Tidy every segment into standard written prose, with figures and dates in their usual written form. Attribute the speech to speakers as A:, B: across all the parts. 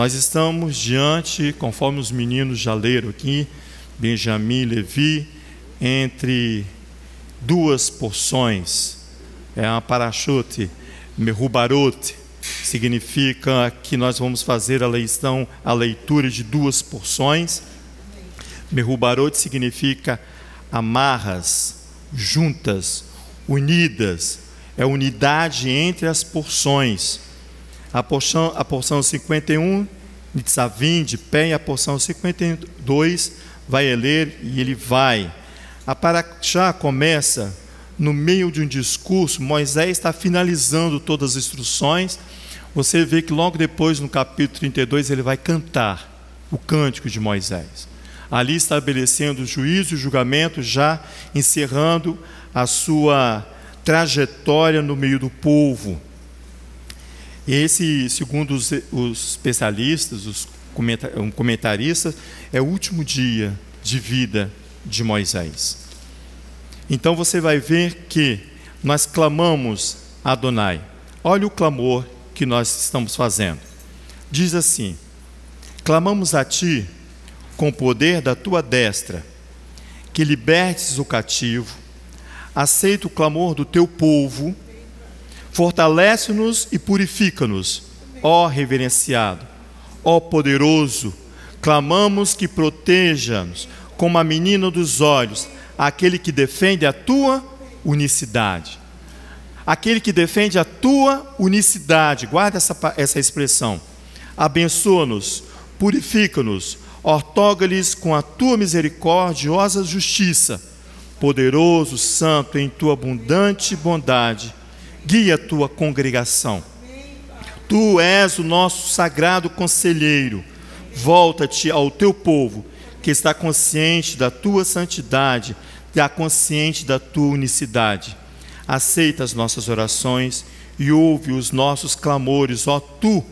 A: Nós estamos diante, conforme os meninos já leram aqui, Benjamim e Levi, entre duas porções. É uma parachute, Mehubarot, significa que nós vamos fazer a leitura de duas porções. Mehubarot significa amarras, juntas, unidas, é unidade entre as porções. A porção 51, Nitzavim, de pé, e a porção 52, vai ler e ele vai. A Parashá começa no meio de um discurso. Moisés está finalizando todas as instruções. Você vê que logo depois, no capítulo 32, ele vai cantar o cântico de Moisés, ali estabelecendo o juízo e o julgamento, já encerrando a sua trajetória no meio do povo. Esse, segundo os especialistas, os comentaristas, é o último dia de vida de Moisés. Então você vai ver que nós clamamos a Adonai. Olha o clamor que nós estamos fazendo. Diz assim: clamamos a ti com o poder da tua destra, que libertes o cativo, aceita o clamor do teu povo, fortalece-nos e purifica-nos, ó reverenciado, ó poderoso. Clamamos que proteja-nos como a menina dos olhos, aquele que defende a tua unicidade. Aquele que defende a tua unicidade, guarda essa expressão. Abençoa-nos, purifica-nos, ortoga-lhes com a tua misericordiosa justiça. Poderoso, santo, em tua abundante bondade, guia a tua congregação. Tu és o nosso sagrado conselheiro. Volta-te ao teu povo, que está consciente da tua santidade, está consciente da tua unicidade. Aceita as nossas orações e ouve os nossos clamores, ó tu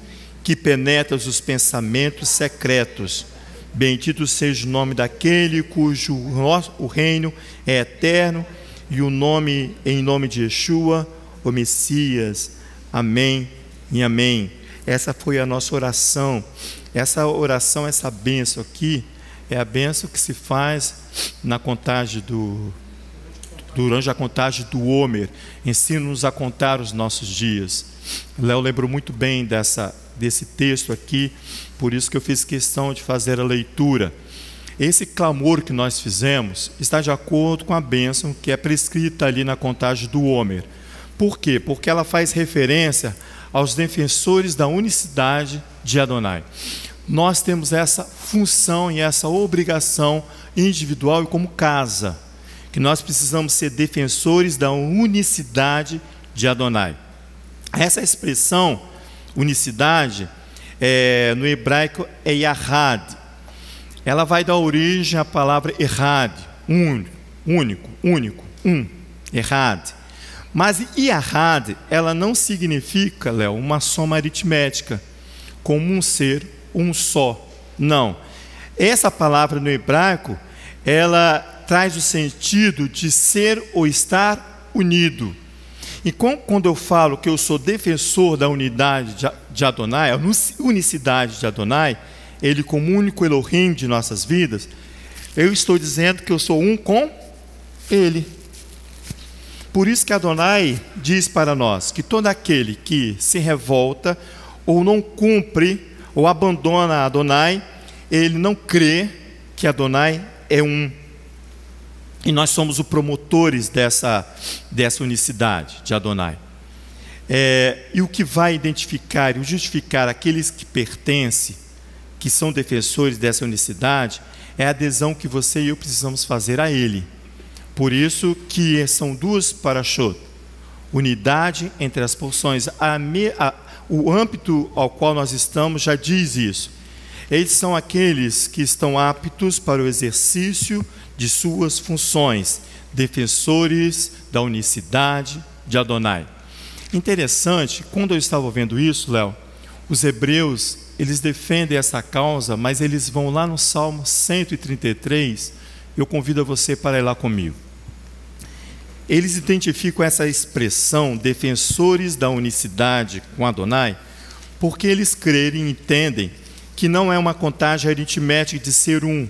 A: que penetras os pensamentos secretos. Bendito seja o nome daquele cujo o reino é eterno, e o nome em nome de Yeshua, o Messias. Amém e amém. Essa foi a nossa oração. Essa oração, essa bênção aqui, é a bênção que se faz na contagem durante a contagem do Homer. Ensina-nos a contar os nossos dias. Léo lembrou muito bem desse texto aqui, por isso que eu fiz questão de fazer a leitura. Esse clamor que nós fizemos está de acordo com a bênção que é prescrita ali na contagem do Homer. Por quê? Porque ela faz referência aos defensores da unicidade de Adonai. Nós temos essa função e essa obrigação individual e como casa, que nós precisamos ser defensores da unicidade de Adonai. Essa expressão, unicidade, no hebraico é Yahad. Ela vai dar origem à palavra Errad, único, Errad. Mas Yahad, ela não significa, Léo, uma soma aritmética, como um ser, um só. Não. Essa palavra no hebraico, ela traz o sentido de ser ou estar unido. E quando eu falo que eu sou defensor da unidade de Adonai, a unicidade de Adonai, Ele como único Elohim de nossas vidas, eu estou dizendo que eu sou um com Ele. Por isso que Adonai diz para nós que todo aquele que se revolta ou não cumpre ou abandona Adonai, ele não crê que Adonai é um. E nós somos os promotores dessa unicidade de Adonai. E o que vai identificar e justificar aqueles que pertencem, que são defensores dessa unicidade, é a adesão que você e eu precisamos fazer a Ele. Por isso que são duas parashot, unidade entre as porções. O âmbito ao qual nós estamos já diz isso. Eles são aqueles que estão aptos para o exercício de suas funções, defensores da unicidade de Adonai. Interessante, quando eu estava vendo isso, Léo, os hebreus, eles defendem essa causa, mas eles vão lá no Salmo 133, eu convido você para ir lá comigo. Eles identificam essa expressão, defensores da unicidade com Adonai, porque eles creem e entendem que não é uma contagem aritmética de ser um,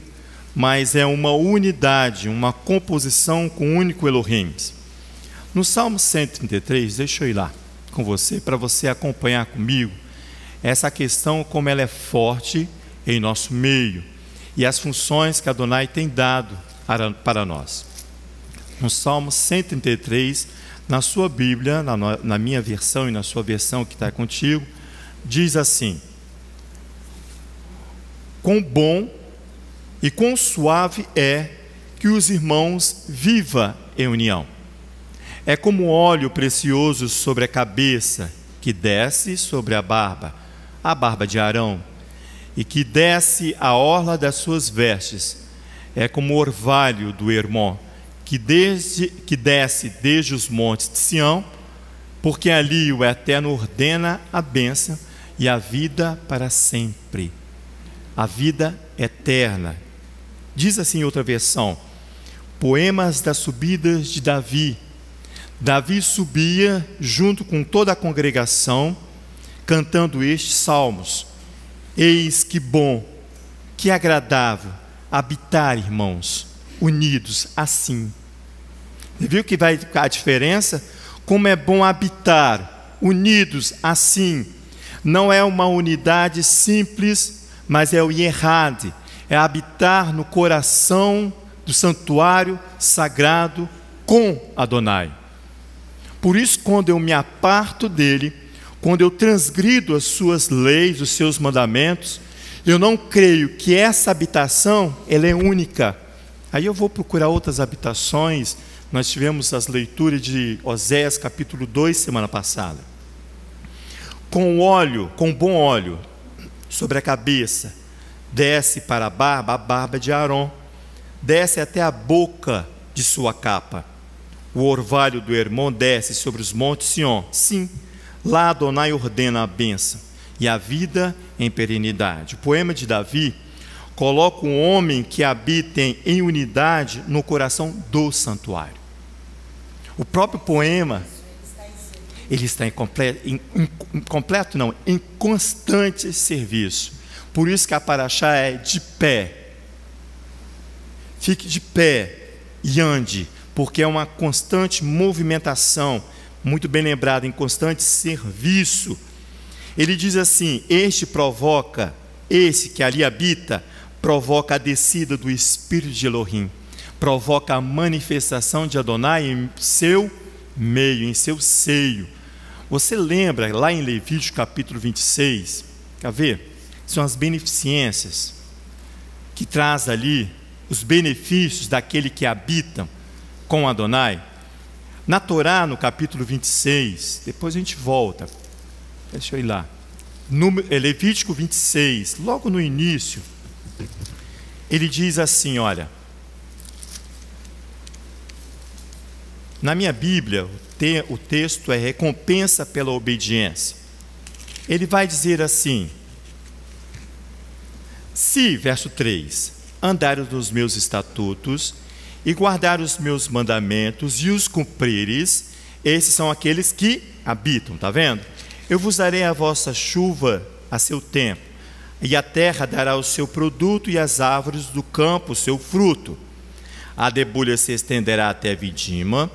A: mas é uma unidade, uma composição com o único Elohim. No Salmo 133, deixa eu ir lá com você, para você acompanhar comigo essa questão, como ela é forte em nosso meio, e as funções que Adonai tem dado para nós. No Salmo 133, na sua Bíblia, na minha versão e na sua versão que está contigo, diz assim: quão bom e quão suave é que os irmãos vivam em união. É como óleo precioso sobre a cabeça, que desce sobre a barba de Arão, e que desce a orla das suas vestes. É como o orvalho do Hermon, que desce desde os montes de Sião, porque ali o Eterno ordena a bênção e a vida para sempre, a vida eterna. Diz assim em outra versão: poemas das subidas de Davi. Davi subia junto com toda a congregação, cantando estes salmos: eis que bom, que agradável habitar, irmãos, unidos assim. Você viu que vai ficar a diferença? Como é bom habitar unidos assim. Não é uma unidade simples, mas é o Yehad, é habitar no coração do santuário sagrado com Adonai. Por isso, quando eu me aparto dele, quando eu transgrido as suas leis, os seus mandamentos, eu não creio que essa habitação ela é única. Aí eu vou procurar outras habitações. Nós tivemos as leituras de Oséias capítulo 2 semana passada. Com óleo, com bom óleo sobre a cabeça, desce para a barba de Arão, desce até a boca de sua capa. O orvalho do Hermon desce sobre os montes Sião. Sim, lá Adonai ordena a bênção e a vida em perenidade. O poema de Davi coloca um homem que habita em unidade no coração do santuário. O próprio poema, ele está em constante serviço. Por isso que a paraxá é de pé. Fique de pé e ande, porque é uma constante movimentação, muito bem lembrado, em constante serviço. Ele diz assim: esse que ali habita, provoca a descida do Espírito de Elohim, provoca a manifestação de Adonai em seu meio, em seu seio. Você lembra lá em Levítico capítulo 26, quer ver? São as beneficências que traz ali os benefícios daquele que habita com Adonai. Na Torá, no capítulo 26, depois a gente volta, deixa eu ir lá, Levítico 26, logo no início, ele diz assim, olha, na minha Bíblia, o texto é recompensa pela obediência. Ele vai dizer assim: se, verso 3, andares nos meus estatutos e guardar os meus mandamentos e os cumprires, esses são aqueles que habitam, está vendo? Eu vos darei a vossa chuva a seu tempo, e a terra dará o seu produto, e as árvores do campo o seu fruto. A debulha se estenderá até a vidima,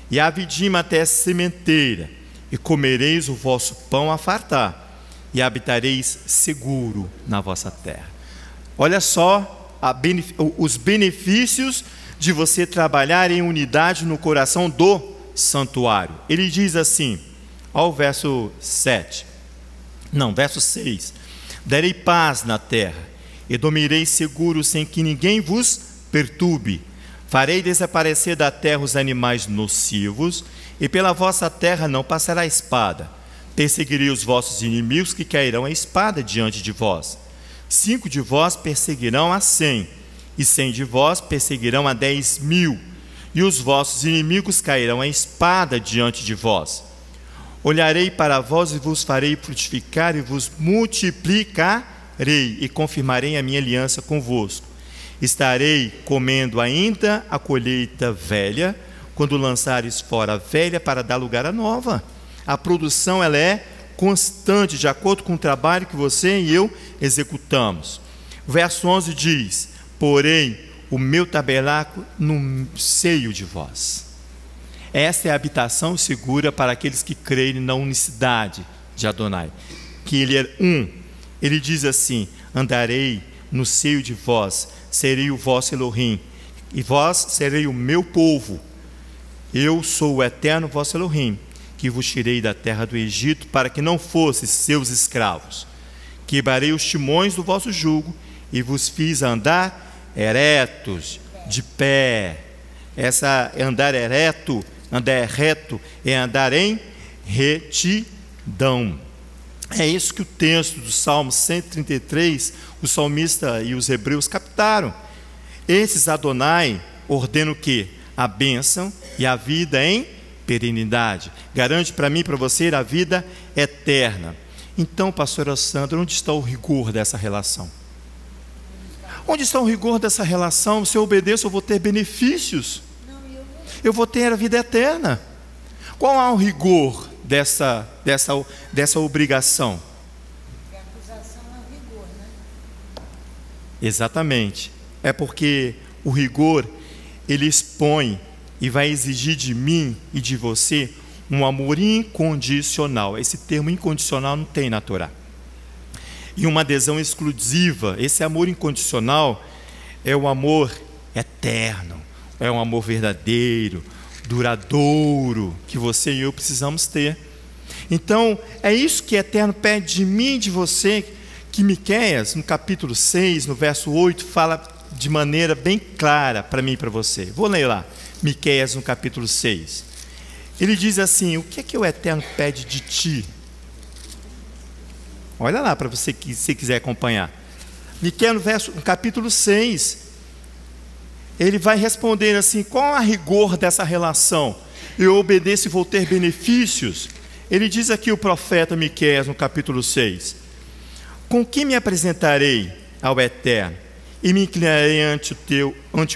A: e a vidima até a sementeira, e comereis o vosso pão a fartar, e habitareis seguro na vossa terra. Olha só os benefícios de você trabalhar em unidade no coração do santuário. Ele diz assim, ao verso 6: darei paz na terra, e dormirei seguro sem que ninguém vos perturbe. Farei desaparecer da terra os animais nocivos, e pela vossa terra não passará a espada. Perseguirei os vossos inimigos, que cairão a espada diante de vós. 5 de vós perseguirão a 100, e 100 de vós perseguirão a 10.000, e os vossos inimigos cairão a espada diante de vós. Olharei para vós e vos farei frutificar e vos multiplicarei, e confirmarei a minha aliança convosco. Estarei comendo ainda a colheita velha, quando lançares fora a velha para dar lugar à nova. A produção ela é constante, de acordo com o trabalho que você e eu executamos. O verso 11 diz: porém, o meu tabernáculo no seio de vós. Essa é a habitação segura para aqueles que creem na unicidade de Adonai, que Ele é um. Ele diz assim: andarei no seio de vós, serei o vosso Elohim, e vós serei o meu povo. Eu sou o eterno vosso Elohim, que vos tirei da terra do Egito, para que não fosseis seus escravos. Quebrarei os timões do vosso jugo, e vos fiz andar eretos, de pé. Essa andar ereto, andar reto, é andar em retidão. É isso que o texto do Salmo 133, o salmista e os hebreus captaram. Esses Adonai ordena o quê? A bênção e a vida em perenidade. Garante para mim e para você a vida eterna. Então, pastora Sandra, onde está o rigor dessa relação? Onde está o rigor dessa relação? Se eu obedeço, eu vou ter benefícios. Eu vou ter a vida eterna. Qual é o rigor dessa obrigação?
B: A acusação é o rigor, né?
A: Exatamente. É porque o rigor, ele expõe e vai exigir de mim e de você um amor incondicional. Esse termo incondicional não tem na Torá. E uma adesão exclusiva. Esse amor incondicional é o amor eterno, é um amor verdadeiro, duradouro, que você e eu precisamos ter. Então, é isso que Eterno pede de mim e de você, que Miqueias, no capítulo 6, no verso 8, fala de maneira bem clara para mim e para você. Vou ler lá, Miqueias no capítulo 6. Ele diz assim: o que é que o Eterno pede de ti? Olha lá para você que se quiser acompanhar. Miqueias no capítulo 6, ele vai responder assim: qual a rigor dessa relação? Eu obedeço e vou ter benefícios? Ele diz aqui, o profeta Miqueias no capítulo 6: com que me apresentarei ao Eterno e me inclinarei ante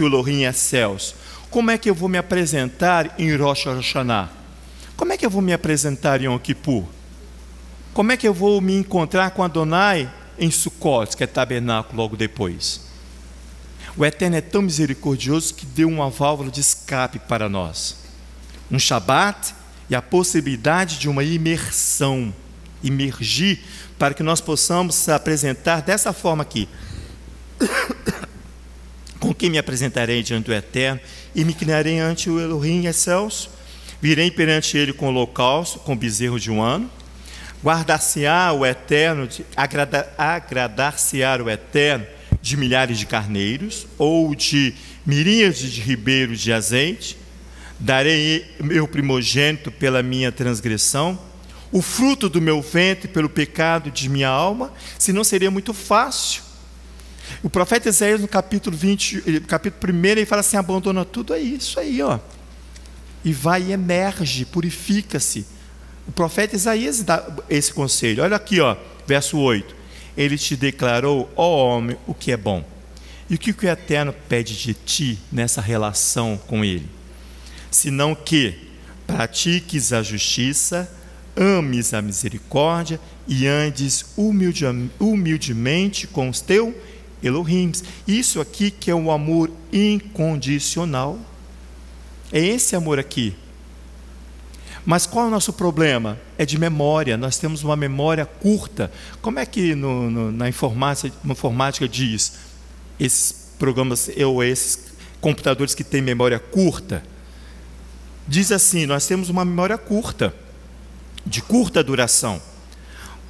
A: o Elohim e céus? Como é que eu vou me apresentar em Rosh Hashanah? Como é que eu vou me apresentar em Yom Kippur? Como é que eu vou me encontrar com Adonai em Sukkot, que é tabernáculo logo depois? O Eterno é tão misericordioso que deu uma válvula de escape para nós. Um Shabat e a possibilidade de uma imersão. Imergir para que nós possamos se apresentar dessa forma aqui. Com quem me apresentarei diante do Eterno e me inclinarei ante o Elohim e céus? Virei perante ele com holocausto, com bezerro de um ano. Guardar-se-á o Eterno, agradar-se-á o Eterno de milhares de carneiros, ou de miríades de ribeiros de azeite. Darei meu primogênito pela minha transgressão, o fruto do meu ventre pelo pecado de minha alma. Senão seria muito fácil. O profeta Isaías, no capítulo 20, capítulo 1, ele fala assim: abandona tudo, é isso aí, ó, e vai e emerge, purifica-se. O profeta Isaías dá esse conselho. Olha aqui, ó, verso 8: ele te declarou, ó homem, o que é bom. E o que o Eterno pede de ti nessa relação com ele? Senão que pratiques a justiça, ames a misericórdia e andes humildemente com os teus Elohim. Isso aqui que é o amor incondicional. É esse amor aqui. Mas qual é o nosso problema? É de memória. Nós temos uma memória curta. Como é que na informática diz esses programas ou esses computadores que têm memória curta? Diz assim: nós temos uma memória curta, de curta duração.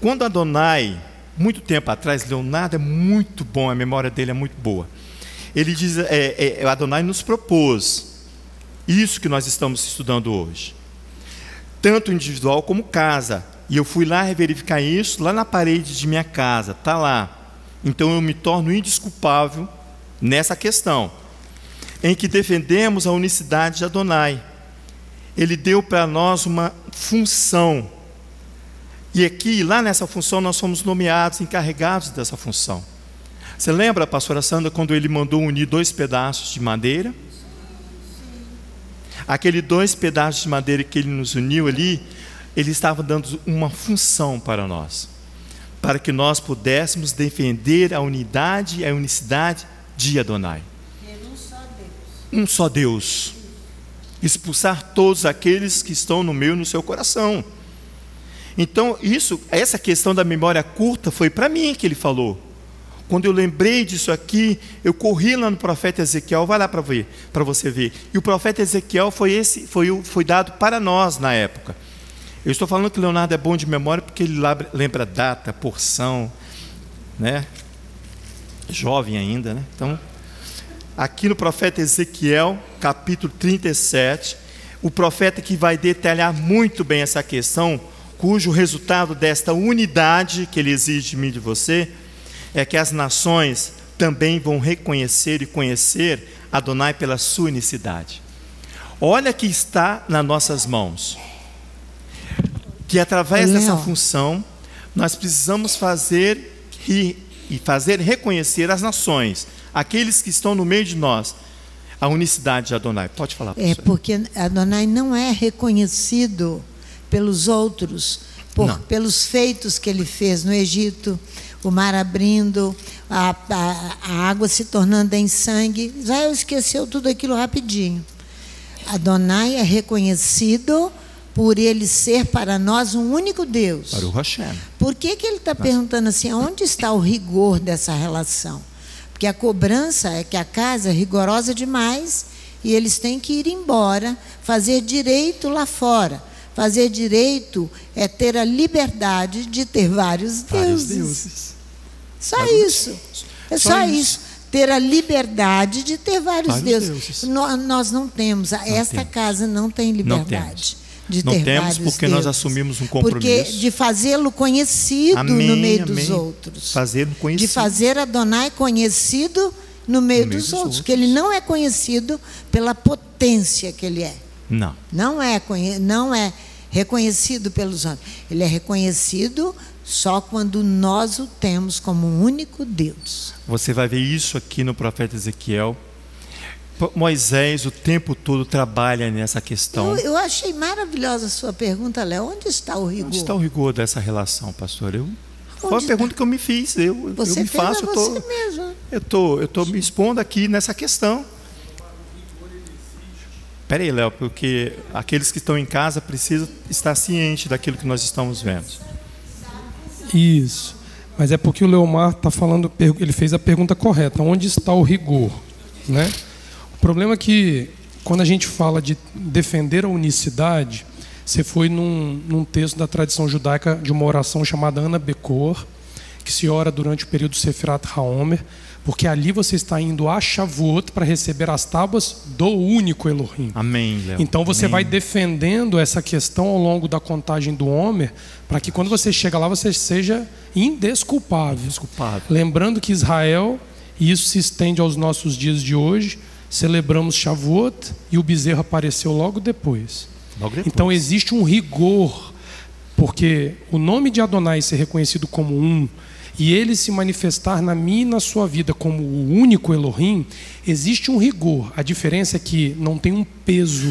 A: Quando Adonai, muito tempo atrás, Leonardo é muito bom, a memória dele é muito boa. Ele diz, Adonai nos propôs isso que nós estamos estudando hoje, tanto individual como casa. E eu fui lá verificar isso, lá na parede de minha casa, está lá. Então eu me torno indesculpável nessa questão, em que defendemos a unicidade de Adonai. Ele deu para nós uma função. E aqui, lá nessa função, nós fomos nomeados, encarregados dessa função. Você lembra, pastora Sandra, quando ele mandou unir 2 pedaços de madeira? Aqueles 2 pedaços de madeira que ele nos uniu ali, Ele estava dando uma função para nós, para que nós pudéssemos defender a unidade e a unicidade de Adonai. Um só Deus. Expulsar todos aqueles que estão no meu e no seu coração. Então, essa questão da memória curta foi para mim que ele falou. Quando eu lembrei disso aqui, eu corri lá no profeta Ezequiel, vai lá para você ver. E o profeta Ezequiel foi dado para nós na época. Eu estou falando que o Leonardo é bom de memória porque ele lembra data, porção, né? Jovem ainda, né? Então, aqui no profeta Ezequiel, capítulo 37, o profeta que vai detalhar muito bem essa questão, cujo resultado desta unidade que ele exige de mim e de você, é que as nações também vão reconhecer e conhecer Adonai pela sua unicidade. Olha que está nas nossas mãos, que através dessa função, nós precisamos fazer reconhecer as nações, aqueles que estão no meio de nós, a unicidade de Adonai. Pode falar, professor.
B: É porque Adonai não é reconhecido pelos outros, pelos feitos que ele fez no Egito, o mar abrindo, a água se tornando em sangue. Israel esqueceu tudo aquilo rapidinho. Adonai é reconhecido por ele ser para nós um único Deus.
A: Para o Hashem.
B: Por que ele está perguntando assim, onde está o rigor dessa relação? Porque a cobrança é que a casa é rigorosa demais e eles têm que ir embora, fazer direito lá fora. Fazer direito é ter a liberdade de ter vários deuses. Só isso. É só isso. Ter a liberdade de ter vários deuses. Nós não temos. Esta casa não tem liberdade de ter vários deuses. Não temos porque nós assumimos um compromisso. Porque de fazê-lo conhecido no meio dos outros.
A: Fazê-lo conhecido.
B: De fazer Adonai conhecido no meio dos outros. Porque ele não é conhecido pela potência que ele é.
A: Não.
B: Não é reconhecido pelos homens. Ele é reconhecido só quando nós o temos como um único Deus.
A: Você vai ver isso aqui no profeta Ezequiel. Moisés o tempo todo trabalha nessa questão.
B: Eu achei maravilhosa a sua pergunta, Léo. Onde está o rigor?
A: Onde está o rigor dessa relação, pastor? Foi uma pergunta que eu me fiz. Eu me faço. Eu estou me expondo aqui nessa questão. Espera aí, Léo, porque aqueles que estão em casa precisam estar cientes daquilo que nós estamos vendo.
C: Isso. Mas é porque o Leomar está falando, ele fez a pergunta correta. Onde está o rigor? Né? O problema é que, quando a gente fala de defender a unicidade, você foi num texto da tradição judaica de uma oração chamada Ana Bekor, que se ora durante o período Sefirat HaOmer, porque ali você está indo a Shavuot para receber as tábuas do único Elohim.
A: Amém, Léo.
C: Então você vai defendendo essa questão ao longo da contagem do Homer, para que quando você chega lá você seja indesculpável. Lembrando que Israel, e isso se estende aos nossos dias de hoje, celebramos Shavuot e o bezerro apareceu logo depois. Então existe um rigor, porque o nome de Adonai ser reconhecido como um, e ele se manifestar na minha e na sua vida como o único Elohim, existe um rigor. A diferença é que não tem um peso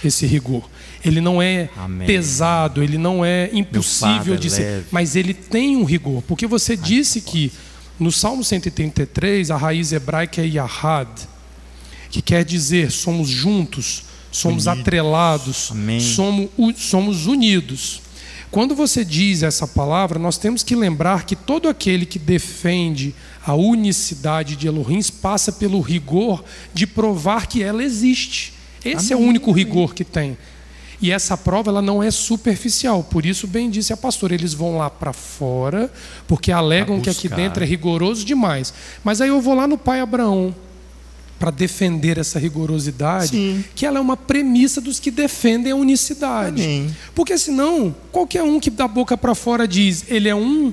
C: esse rigor. Ele não é pesado, ele não é impossível de ser, mas ele tem um rigor. Porque você disse que no Salmo 133, a raiz hebraica é Yahad, que quer dizer somos juntos, somos atrelados, somos unidos. Quando você diz essa palavra, nós temos que lembrar que todo aquele que defende a unicidade de Elohim passa pelo rigor de provar que ela existe. Esse é o único rigor que tem. E essa prova ela não é superficial. Por isso, bem disse a pastora, eles vão lá para fora, porque alegam que aqui dentro é rigoroso demais. Mas aí eu vou lá no pai Abraão, para defender essa rigorosidade, que ela é uma premissa dos que defendem a unicidade. Porque senão, qualquer um que da boca para fora diz, ele é um,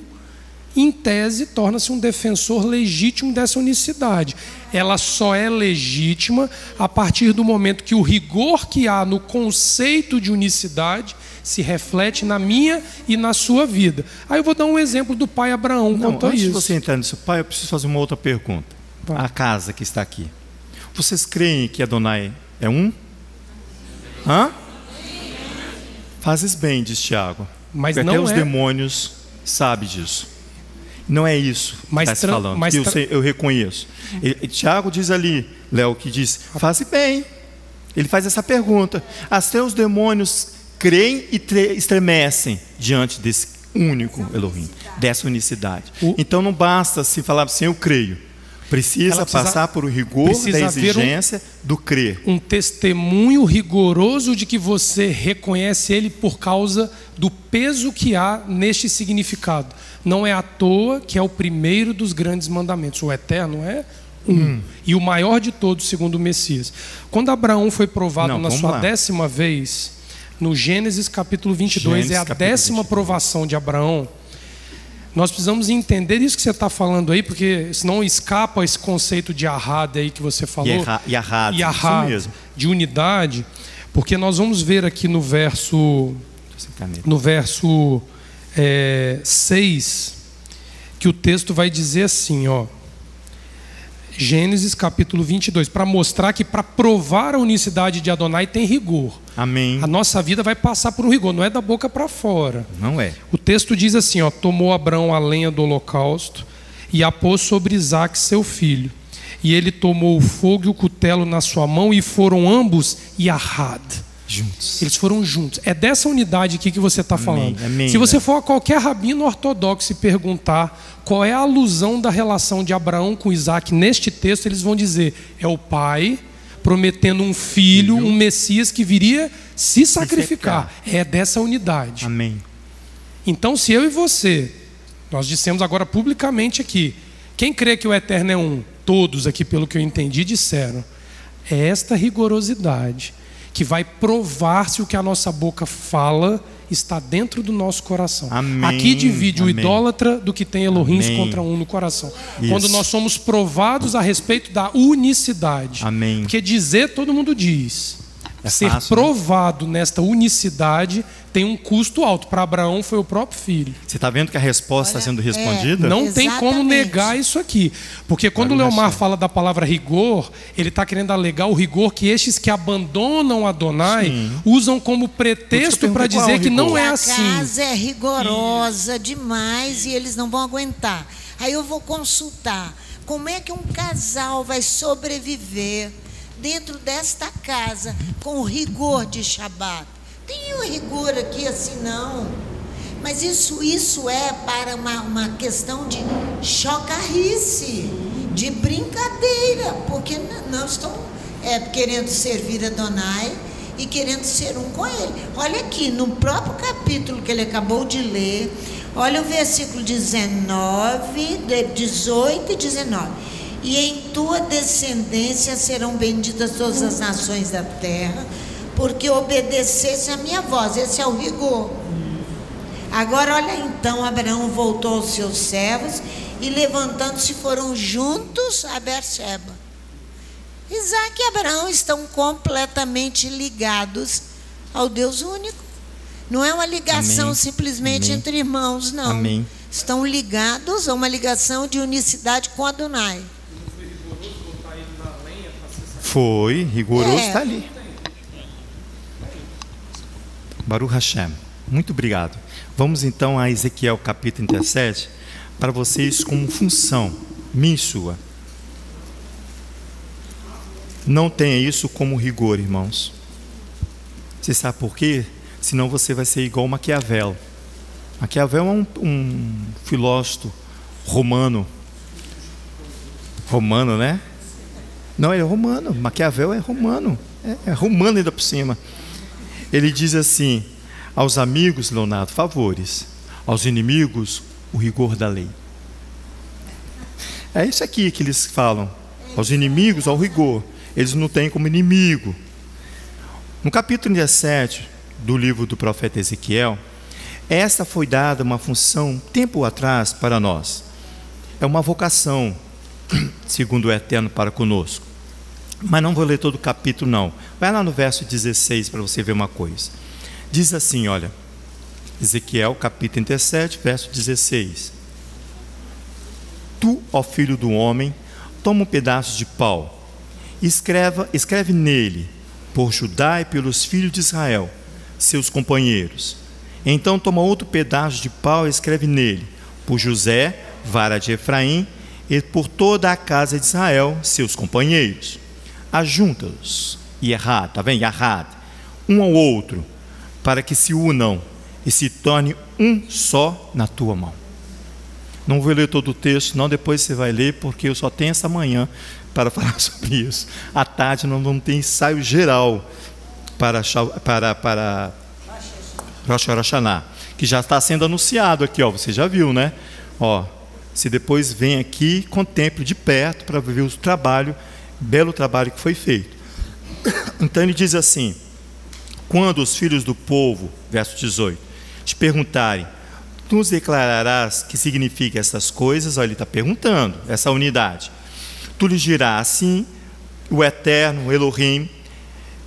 C: em tese, torna-se um defensor legítimo dessa unicidade. Ela só é legítima a partir do momento que o rigor que há no conceito de unicidade se reflete na minha e na sua vida. Aí eu vou dar um exemplo do pai Abraão quanto a isso.
A: Antes de você entrar nisso, pai, eu preciso fazer uma outra pergunta. A casa que está aqui. Vocês creem que Adonai é um? Fazes bem, diz Tiago.
C: Mas
A: porque
C: não
A: até os
C: é...
A: demônios sabem disso. Não é isso que está se falando, eu reconheço. Tiago diz ali, Léo, que diz, faze bem. Ele faz essa pergunta. Até os demônios creem e estremecem diante desse único Elohim, dessa unicidade. Então não basta se falar assim, eu creio. Precisa passar por o rigor da exigência do crer.
C: Um testemunho rigoroso de que você reconhece ele por causa do peso que há neste significado. Não é à toa que é o primeiro dos grandes mandamentos. O eterno é um. E o maior de todos, segundo o Messias. Quando Abraão foi provado na sua 10ª vez, no Gênesis capítulo 22, é a 10ª provação de Abraão. Nós precisamos entender isso que você está falando aí, porque senão escapa esse conceito de ahad aí que você falou.
A: Yahad,
C: isso mesmo. De unidade, porque nós vamos ver aqui no verso 6, que o texto vai dizer assim, ó. Gênesis capítulo 22, para mostrar que para provar a unicidade de Adonai tem rigor.
A: Amém.
C: A nossa vida vai passar por um rigor, não é da boca para fora.
A: Não é.
C: O texto diz assim, ó, tomou Abraão a lenha do holocausto e a pôs sobre Isaque seu filho. E ele tomou o fogo e o cutelo na sua mão e foram ambos Yahad.
A: Juntos.
C: Eles foram juntos. É dessa unidade aqui que você está falando.
A: Amém.
C: Se você for a qualquer rabino ortodoxo e perguntar qual é a alusão da relação de Abraão com Isaque neste texto, eles vão dizer, é o pai prometendo um filho, um Messias que viria se sacrificar. É dessa unidade.
A: Amém.
C: Então, se eu e você, nós dissemos agora publicamente aqui, quem crê que o Eterno é um? Todos aqui, pelo que eu entendi, disseram. É esta rigorosidade que vai provar se o que a nossa boca fala está dentro do nosso coração.
A: Amém.
C: Aqui divide o idólatra do que tem Elohim contra um no coração. Isso. Quando nós somos provados a respeito da unicidade.
A: Amém.
C: Porque dizer, todo mundo diz. Ser
A: fácil,
C: provado nesta unicidade tem um custo alto. Para Abraão foi o próprio filho.
A: Você está vendo que a resposta está sendo respondida?
C: Não tem como negar isso aqui. Porque quando o Leomar fala da palavra rigor, ele está querendo alegar o rigor que estes que abandonam Adonai usam como pretexto para dizer que não é assim.
B: A casa é rigorosa demais e eles não vão aguentar. Aí eu vou consultar. Como é que um casal vai sobreviver dentro desta casa com o rigor de Shabat? Tem um rigor aqui assim não, mas isso é para uma questão de chocarrice, de brincadeira, porque não estão querendo servir Adonai e querendo ser um com ele. Olha aqui, no próprio capítulo que ele acabou de ler, olha o versículo 19, 18 e 19. E em tua descendência serão benditas todas as nações da terra, porque obedecesse a minha voz. Esse é o rigor. Agora olha então, Abraão voltou aos seus servos e levantando-se foram juntos a Berseba. Isaque e Abraão estão completamente ligados ao Deus único. Não é uma ligação simplesmente entre irmãos, não.
A: Amém.
B: Estão ligados a uma ligação de unicidade com Adonai.
A: Foi, rigoroso está ali. Baruch Hashem. Muito obrigado. Vamos então a Ezequiel capítulo 37, para vocês como função, minha e sua. Não tenha isso como rigor, irmãos. Você sabe por quê? Senão você vai ser igual Maquiavel. Maquiavel é um filósofo romano. Romano, né? Não, ele é romano. Maquiavel é romano. É romano ainda por cima. Ele diz assim: aos amigos, Leonardo, favores. Aos inimigos, o rigor da lei. É isso aqui que eles falam. Aos inimigos, ao rigor. Eles não têm como inimigo. No capítulo 17 do livro do profeta Ezequiel, essa foi dada uma função tempo atrás para nós. É uma vocação, segundo o Eterno, para conosco. Mas não vou ler todo o capítulo, não. Vai lá no verso 16 para você ver uma coisa. Diz assim, olha, Ezequiel, capítulo 37, verso 16. Tu, ó filho do homem, toma um pedaço de pau, escreve nele, por Judá e pelos filhos de Israel, seus companheiros. Então toma outro pedaço de pau e escreve nele: por José, vara de Efraim, e por toda a casa de Israel, seus companheiros. Ajunta-os, Yerrad, está vendo? Yerrad, um ao outro, para que se unam e se torne um só na tua mão. Não vou ler todo o texto, não, depois você vai ler, porque eu só tenho essa manhã para falar sobre isso. À tarde nós vamos ter ensaio geral para Rosh Hashanah, que já está sendo anunciado aqui, ó, você já viu, né? Ó, se depois vem aqui, contemple de perto para ver o trabalho, belo trabalho que foi feito. Então ele diz assim: quando os filhos do povo, verso 18, te perguntarem, tu nos declararás que significa essas coisas. Olha, ele está perguntando, essa unidade. Tu lhes dirás assim: o Eterno, Elohim,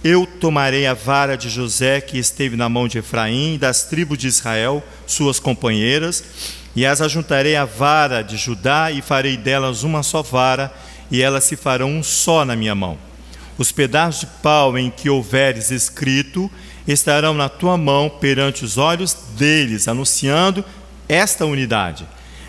A: eu tomarei a vara de José que esteve na mão de Efraim, das tribos de Israel, suas companheiras, e as ajuntarei à vara de Judá e farei delas uma só vara, e elas se farão um só na minha mão. Os pedaços de pau em que houveres escrito estarão na tua mão perante os olhos deles, anunciando esta unidade.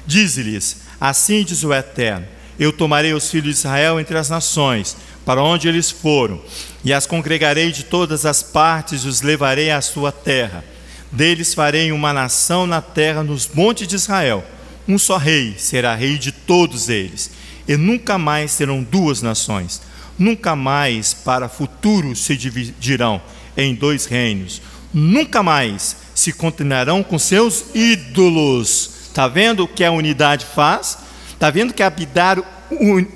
A: Dize-lhes: assim diz o Eterno, eu tomarei os filhos de Israel entre as nações, para onde eles foram, e as congregarei de todas as partes e os levarei à sua terra. Deles farei uma nação na terra, nos montes de Israel. Um só rei será rei de todos eles, e nunca mais serão duas nações. Nunca mais para futuro se dividirão em dois reinos. Nunca mais se contaminarão com seus ídolos. Está vendo o que a unidade faz? Está vendo que habitar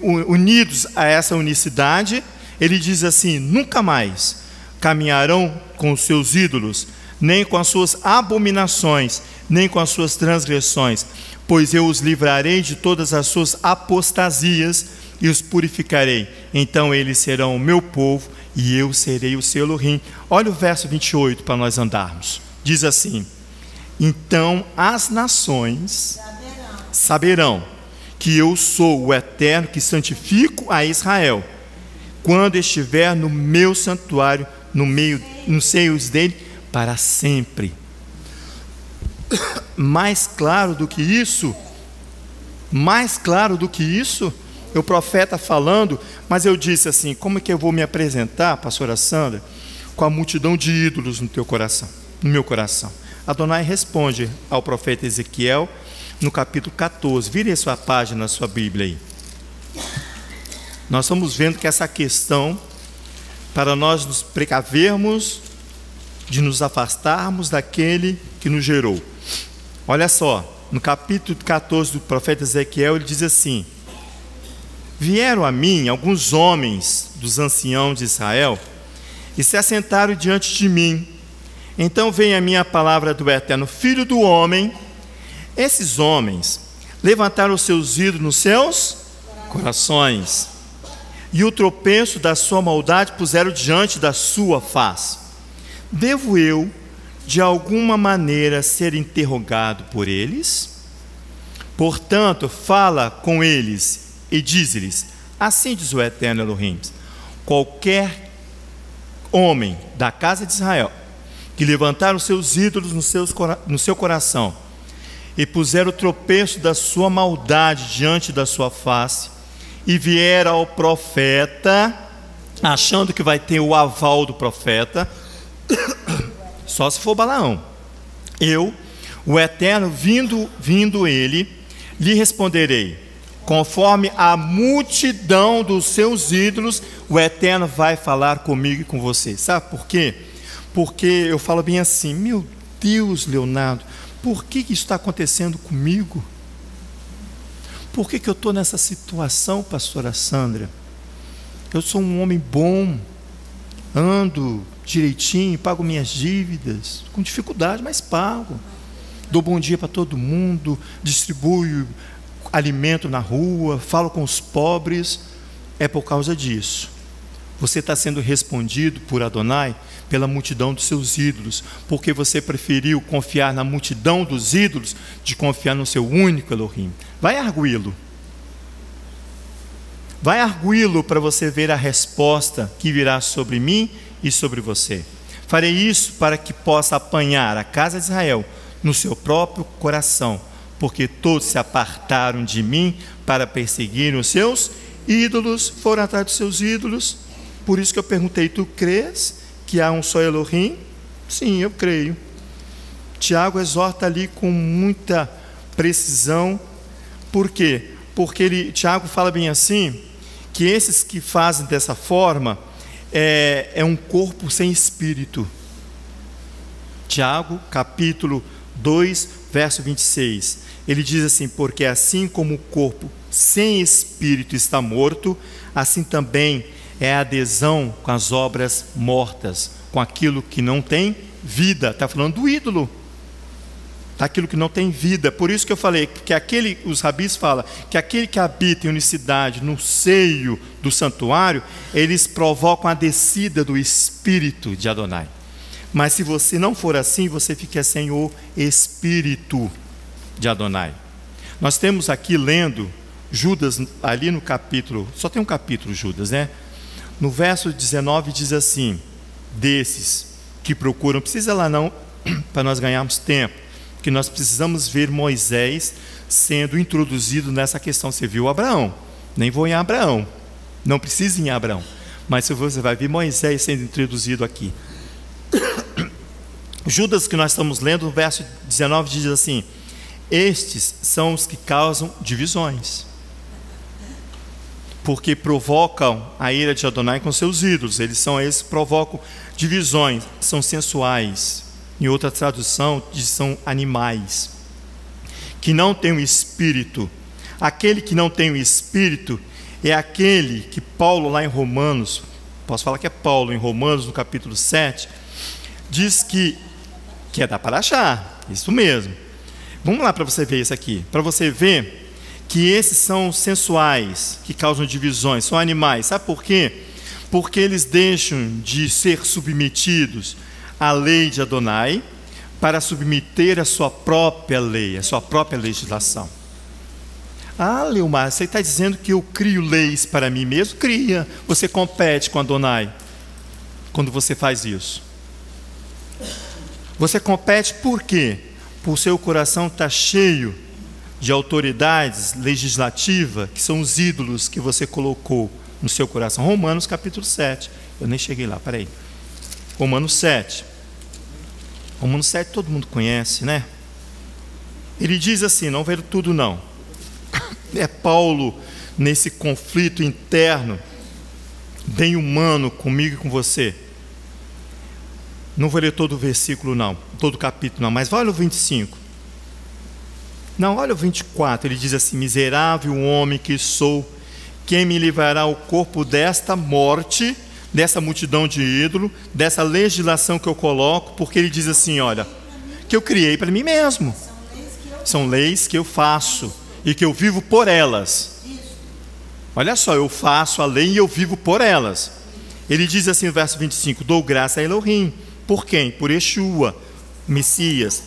A: unidos a essa unicidade, ele diz assim: nunca mais caminharão com os seus ídolos, nem com as suas abominações, nem com as suas transgressões, pois eu os livrarei de todas as suas apostasias e os purificarei. Então eles serão o meu povo e eu serei o seu Elohim. Olha o verso 28 para nós andarmos. Diz assim: então as nações saberão que eu sou o Eterno, que santifico a Israel, quando estiver no meu santuário, nos seios dele, para sempre. Mais claro do que isso, o profeta falando. Mas eu disse assim: como é que eu vou me apresentar, pastora Sandra, com a multidão de ídolos no teu coração, no meu coração? Adonai responde ao profeta Ezequiel no capítulo 14. Vire a sua página, a sua Bíblia aí. Nós estamos vendo que essa questão, para nós nos precavermos de nos afastarmos daquele que nos gerou. Olha só, no capítulo 14 do profeta Ezequiel, ele diz assim: vieram a mim alguns homens dos anciãos de Israel e se assentaram diante de mim. Então veio a minha palavra do Eterno: filho do homem, esses homens levantaram os seus ídolos nos seus corações, e o tropeço da sua maldade puseram diante da sua face. Devo eu, de alguma maneira, ser interrogado por eles? Portanto, fala com eles e diz-lhes: assim diz o Eterno Elohim, qualquer homem da casa de Israel que levantaram os seus ídolos no seu coração e puseram o tropeço da sua maldade diante da sua face, e vier ao profeta, achando que vai ter o aval do profeta, só se for Balaão, eu, o Eterno, vindo ele, lhe responderei, conforme a multidão dos seus ídolos, o Eterno vai falar comigo e com você. Sabe por quê? Porque eu falo bem assim: meu Deus, Leonardo, por que isso está acontecendo comigo? Por que eu estou nessa situação, pastora Sandra? Eu sou um homem bom, ando direitinho, pago minhas dívidas, com dificuldade, mas pago. Dou bom dia para todo mundo, distribuo alimento na rua, falo com os pobres. É por causa disso. Você está sendo respondido por Adonai pela multidão dos seus ídolos, porque você preferiu confiar na multidão dos ídolos de confiar no seu único Elohim. Vai arguí-lo. Vai arguí-lo para você ver a resposta que virá sobre mim e sobre você. Farei isso para que possa apanhar a casa de Israel no seu próprio coração, porque todos se apartaram de mim para perseguirem os seus ídolos, foram atrás dos seus ídolos. Por isso que eu perguntei: tu crês que há um só Elohim? Sim, eu creio. Tiago exorta ali com muita precisão. Por quê? Porque Tiago fala bem assim, que esses que fazem dessa forma é um corpo sem espírito. Tiago, capítulo 2, verso 26. Ele diz assim: porque assim como o corpo sem espírito está morto, assim também é a adesão com as obras mortas, com aquilo que não tem vida. Está falando do ídolo, daquilo que não tem vida. Por isso que eu falei que os rabis falam que aquele que habita em unicidade no seio do santuário, eles provocam a descida do Espírito de Adonai. Mas se você não for assim, você fica sem o Espírito de Adonai. Nós temos aqui lendo Judas, ali no capítulo, só tem um capítulo Judas, né? No verso 19 diz assim: desses que procuram, precisa lá não, para nós ganharmos tempo, que nós precisamos ver Moisés sendo introduzido nessa questão. Você viu Abraão? Nem vou em Abraão, não precisa ir em Abraão, mas você vai ver Moisés sendo introduzido aqui. Judas, que nós estamos lendo, no verso 19 diz assim: estes são os que causam divisões, porque provocam a ira de Adonai com seus ídolos. Eles são esses que provocam divisões, são sensuais. Em outra tradução diz são animais, que não tem o espírito. Aquele que não tem o espírito é aquele que Paulo lá em Romanos, posso falar que é Paulo em Romanos no capítulo 7, diz que é da Paraxá, isso mesmo. Vamos lá para você ver isso aqui, para você ver que esses são sensuais, que causam divisões, são animais. Sabe por quê? Porque eles deixam de ser submetidos à lei de Adonai para submeter a sua própria lei, a sua própria legislação. Ah, Leomar, você está dizendo que eu crio leis para mim mesmo? Cria, você compete com Adonai quando você faz isso. Você compete por quê? Por seu coração está cheio de autoridades legislativas, que são os ídolos que você colocou no seu coração. Romanos capítulo 7, eu nem cheguei lá, peraí. Romanos 7. Romanos 7 todo mundo conhece, né? Ele diz assim, não ver tudo não. É Paulo nesse conflito interno, bem humano comigo e com você. Não vou ler todo o versículo não, todo o capítulo não, mas olha o 25. Não, olha o 24, ele diz assim: miserável homem que sou, quem me livrará o corpo desta morte, dessa multidão de ídolo, dessa legislação que eu coloco, porque ele diz assim, olha, que eu criei para mim mesmo. São leis que eu faço e que eu vivo por elas. Olha só, eu faço a lei e eu vivo por elas. Ele diz assim no verso 25, dou graça a Elohim. Por quem? Por Yeshua, Messias.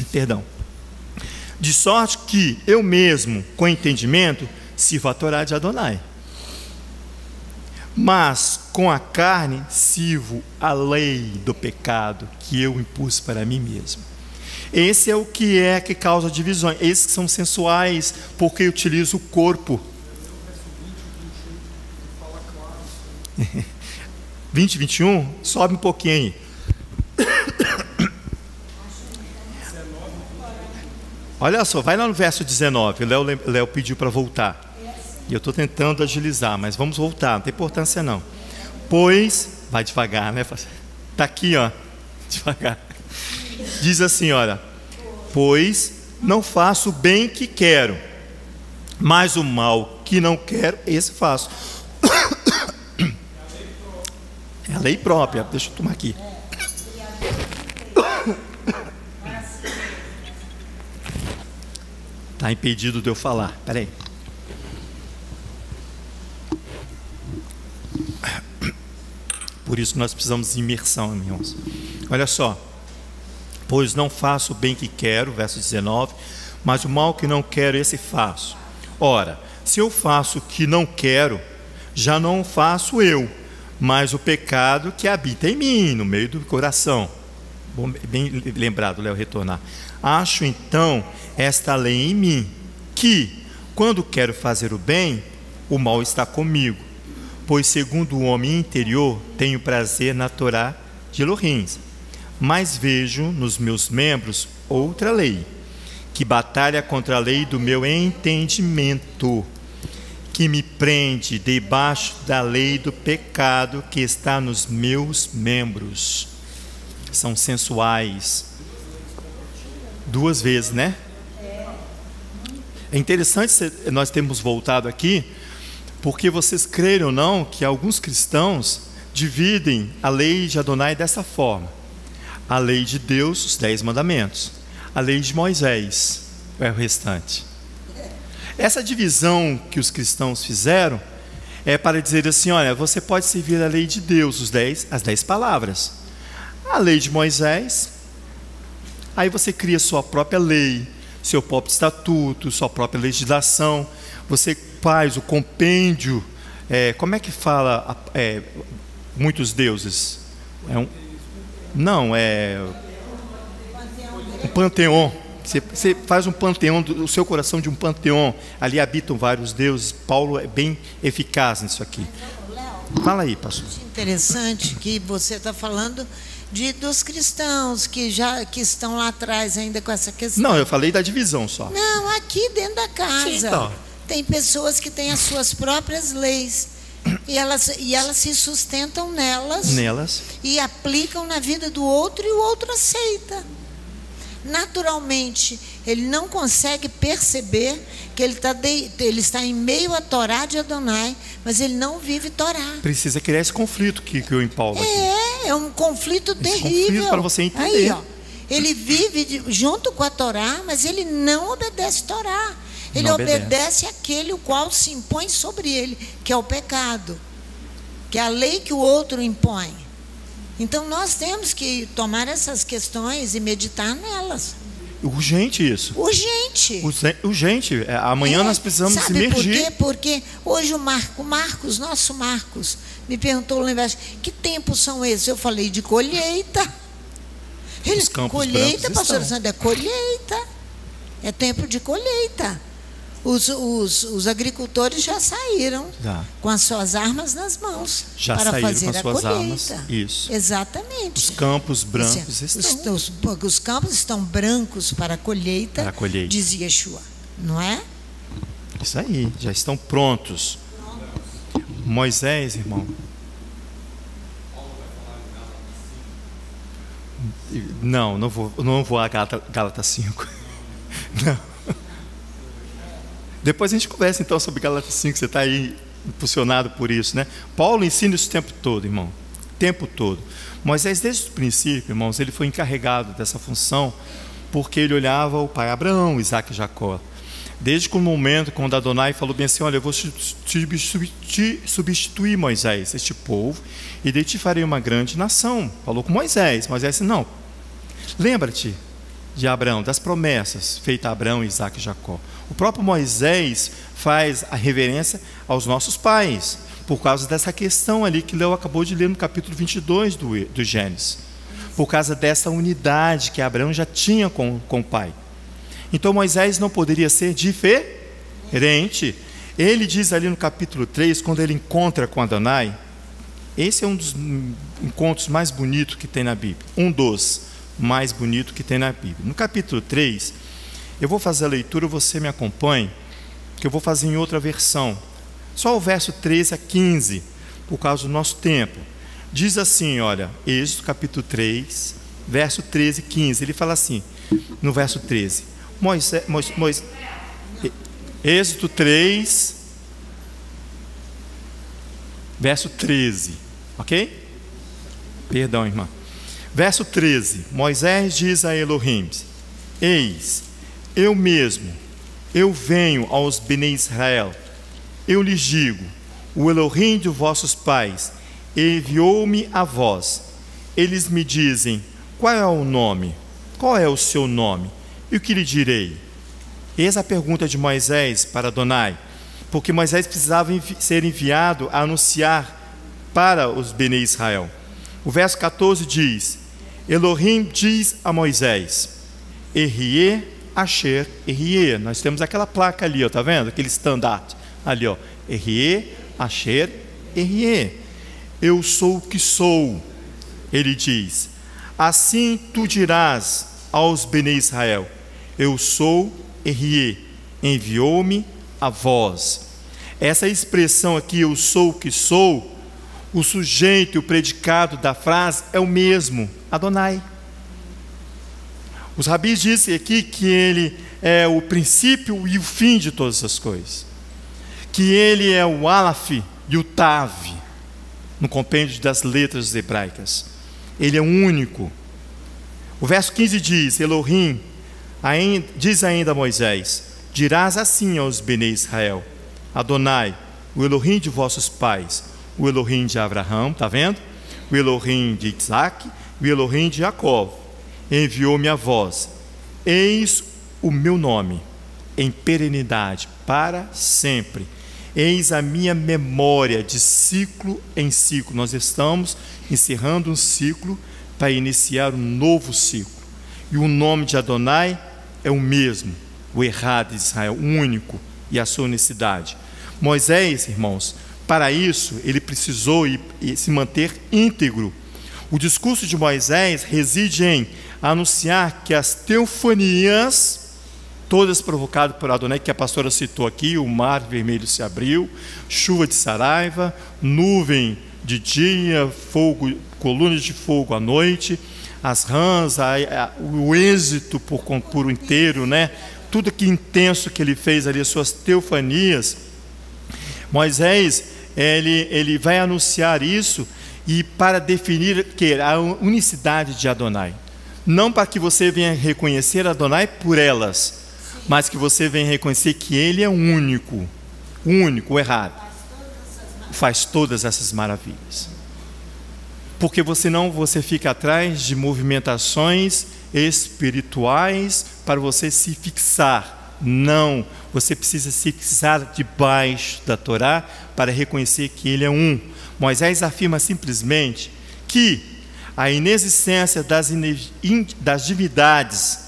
A: Perdão. De sorte que eu mesmo, com entendimento, sirvo a Torá de Adonai. Mas com a carne sirvo a lei do pecado que eu impus para mim mesmo. Esse é o que causa divisões. Esses que são sensuais, porque utilizam o corpo. 20, 21, sobe um pouquinho aí. Olha só, vai lá no verso 19. O Léo pediu para voltar. E eu estou tentando agilizar, mas vamos voltar, não tem importância não. Pois, vai devagar, né? Está aqui, ó, devagar. Diz assim, olha, pois não faço o bem que quero, mas o mal que não quero, esse faço. É a lei própria, deixa eu tomar aqui. Está impedido de eu falar, peraí. Por isso nós precisamos de imersão, irmãos. Olha só. Pois não faço o bem que quero, verso 19, mas o mal que não quero, esse faço. Ora, se eu faço o que não quero, já não faço eu, mas o pecado que habita em mim, no meio do coração. Bem lembrado, Léo, retornar. Acho então esta lei em mim, que, quando quero fazer o bem, o mal está comigo. Pois segundo o homem interior, tenho prazer na Torá de Elohim. Mas vejo nos meus membros outra lei, que batalha contra a lei do meu entendimento, que me prende debaixo da lei do pecado que está nos meus membros. São sensuais. 2 vezes, né? É interessante nós termos voltado aqui, porque vocês creram ou não que alguns cristãos dividem a lei de Adonai dessa forma: a lei de Deus, os 10 mandamentos; a lei de Moisés é o restante. Essa divisão que os cristãos fizeram é para dizer assim: olha, você pode servir a lei de Deus, as 10 palavras, a lei de Moisés, aí você cria sua própria lei, seu próprio estatuto, sua própria legislação, você faz o compêndio, como é que fala muitos deuses? Um panteão. Você faz um panteão, o seu coração de um panteão, ali habitam vários deuses. Paulo é bem eficaz nisso aqui. Fala aí, pastor.
B: Interessante que você está falando dos cristãos que estão lá atrás ainda com essa questão.
A: Não, eu falei da divisão só.
B: Não, aqui dentro da casa.
A: Sim, então.
B: Tem pessoas que têm as suas próprias leis e elas se sustentam nelas e aplicam na vida do outro, e o outro aceita. Naturalmente, ele não consegue perceber que ele está em meio à Torá de Adonai, mas ele não vive Torá.
A: Precisa criar esse conflito que eu em Paulo aqui.
B: É um conflito terrível.
A: Conflito para você entender.
B: Aí, ó, ele vive junto com a Torá, mas ele não obedece Torá. Ele obedece aquele o qual se impõe sobre ele, que é o pecado, que é a lei que o outro impõe. Então nós temos que tomar essas questões e meditar nelas.
A: Urgente isso. Urgente. Amanhã nós precisamos se emergir.
B: Sabe por quê? Porque hoje nosso Marcos, me perguntou lá embaixo: que tempos são esses? Eu falei de colheita.
A: Os campos
B: colheita, pastor Sandro, é colheita. É tempo de colheita. Os agricultores já saíram com as suas armas nas mãos para fazer a colheita.
A: Isso.
B: Exatamente.
A: Os campos brancos estão.
B: Os campos estão brancos para a colheita, dizia Yeshua, não é?
A: Isso aí, já estão prontos. Moisés, irmão. Não vou a Gálatas 5. Não. Depois a gente conversa então sobre Gálatas 5, você está aí impulsionado por isso, né? Paulo ensina isso o tempo todo, irmão. O tempo todo. Moisés, desde o princípio, irmãos, ele foi encarregado dessa função porque ele olhava o pai Abraão, Isaac e Jacó. Desde o momento quando Adonai falou bem assim: olha, eu vou te substituir, Moisés, este povo, e de ti farei uma grande nação. Falou com Moisés. Moisés disse: não, lembra-te de Abraão, das promessas feitas a Abraão, Isaac e Jacó. O próprio Moisés faz a reverência aos nossos pais, por causa dessa questão ali que Léo acabou de ler no capítulo 22 do Gênesis, por causa dessa unidade que Abraão já tinha com o pai. Então Moisés não poderia ser diferente. Ele diz ali no capítulo 3, quando ele encontra com Adonai, esse é um dos encontros mais bonitos que tem na Bíblia, um dos mais bonitos que tem na Bíblia. No capítulo 3, eu vou fazer a leitura, você me acompanhe, que eu vou fazer em outra versão. Só o verso 13 a 15, por causa do nosso tempo. Diz assim, olha, Êxodo capítulo 3, verso 13 e 15. Ele fala assim, no verso 13. Êxodo 3, verso 13. Ok? Perdão, irmã. Verso 13. Moisés diz a Elohim: eis, eu mesmo, eu venho aos Bnei Israel, eu lhes digo, o Elohim de vossos pais enviou-me a vós. Eles me dizem, qual é o nome? Qual é o seu nome? E o que lhe direi? Eis a pergunta de Moisés para Adonai, porque Moisés precisava ser enviado a anunciar para os Bene Israel. O verso 14 diz: Elohim diz a Moisés, Erie, Asher, Erie. Nós temos aquela placa ali, está vendo? Aquele estandarte ali, ó. Erie, Asher, Erie. Eu sou o que sou, ele diz. Assim tu dirás aos Bene Israel, eu sou Erie, enviou-me a vós. Essa expressão aqui, eu sou o que sou, o sujeito e o predicado da frase é o mesmo, Adonai. Os rabis dizem aqui que ele é o princípio e o fim de todas as coisas, que ele é o Aleph e o Tav, no compêndio das letras hebraicas. Ele é único. O verso 15 diz, Elohim diz ainda a Moisés, dirás assim aos Bene Israel, Adonai, o Elohim de vossos pais, o Elohim de Abraão, está vendo? O Elohim de Isaac, o Elohim de Jacó, enviou-me a vós. Eis o meu nome, em perenidade, para sempre. Eis a minha memória de ciclo em ciclo. Nós estamos encerrando um ciclo para iniciar um novo ciclo. E o nome de Adonai é o mesmo, o Errado de Israel, único, e a sua unicidade. Moisés, irmãos, para isso, ele precisou se manter íntegro. O discurso de Moisés reside em anunciar que as teofanias, todas provocadas por Adonai, que a pastora citou aqui, o mar vermelho se abriu, chuva de saraiva, nuvem de dia, fogo, colunas de fogo à noite, as rãs, o êxito por inteiro, né? Tudo que intenso que ele fez ali, as suas teofanias. Moisés, ele vai anunciar isso e para definir que a unicidade de Adonai. Não para que você venha reconhecer Adonai por elas, mas que você venha reconhecer que ele é único, o Errado. Faz todas essas maravilhas. Porque você fica atrás de movimentações espirituais para você se fixar. Não, você precisa se fixar debaixo da Torá para reconhecer que ele é um. Moisés afirma simplesmente que a inexistência das divindades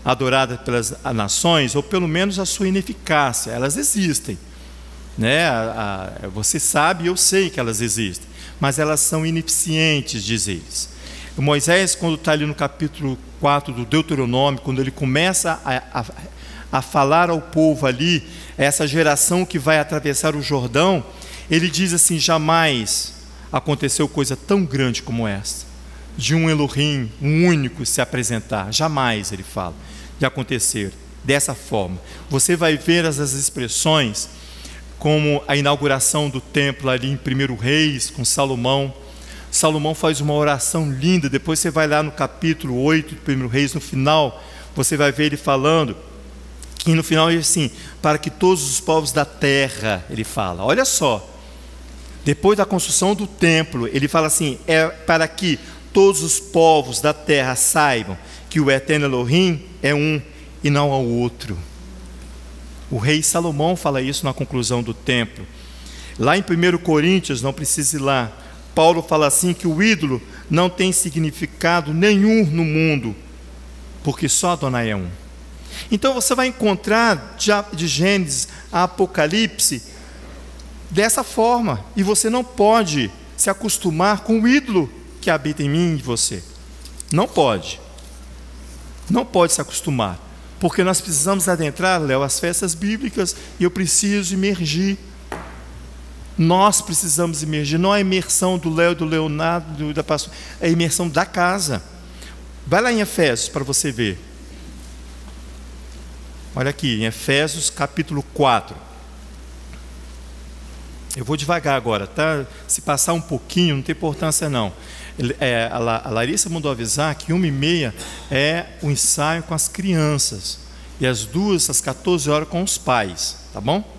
A: adoradas pelas nações, ou pelo menos a sua ineficácia, elas existem, né? Você sabe, eu sei que elas existem, mas elas são ineficientes, diz eles. Moisés, quando está ali no capítulo 4 do Deuteronômio, quando ele começa a falar ao povo ali, essa geração que vai atravessar o Jordão, ele diz assim, jamais aconteceu coisa tão grande como esta, de um Elohim, um único se apresentar, jamais, ele fala, de acontecer dessa forma. Você vai ver as expressões, como a inauguração do templo ali em 1 Reis, com Salomão. Salomão faz uma oração linda, depois você vai lá no capítulo 8 de 1 Reis, no final, você vai ver ele falando, que no final ele diz assim, para que todos os povos da terra, ele fala, olha só, depois da construção do templo, ele fala assim, é para que todos os povos da terra saibam que o eterno Elohim é um e não há outro. O rei Salomão fala isso na conclusão do templo. Lá em 1 Coríntios, não precisa ir lá, Paulo fala assim que o ídolo não tem significado nenhum no mundo, porque só Adonai é um. Então você vai encontrar de Gênesis a Apocalipse dessa forma, e você não pode se acostumar com o ídolo que habita em mim e em você. Não pode se acostumar, porque nós precisamos adentrar, Léo, as festas bíblicas, e eu preciso imergir. Nós precisamos imergir, não é a imersão do Léo, do Leonardo, da pastora, é a imersão da casa. Vai lá em Efésios para você ver. Olha aqui, em Efésios capítulo 4. Eu vou devagar agora, tá? Se passar um pouquinho, não tem importância não. A Larissa mandou avisar que 1h30 é o ensaio com as crianças. E às 14 horas com os pais, tá bom?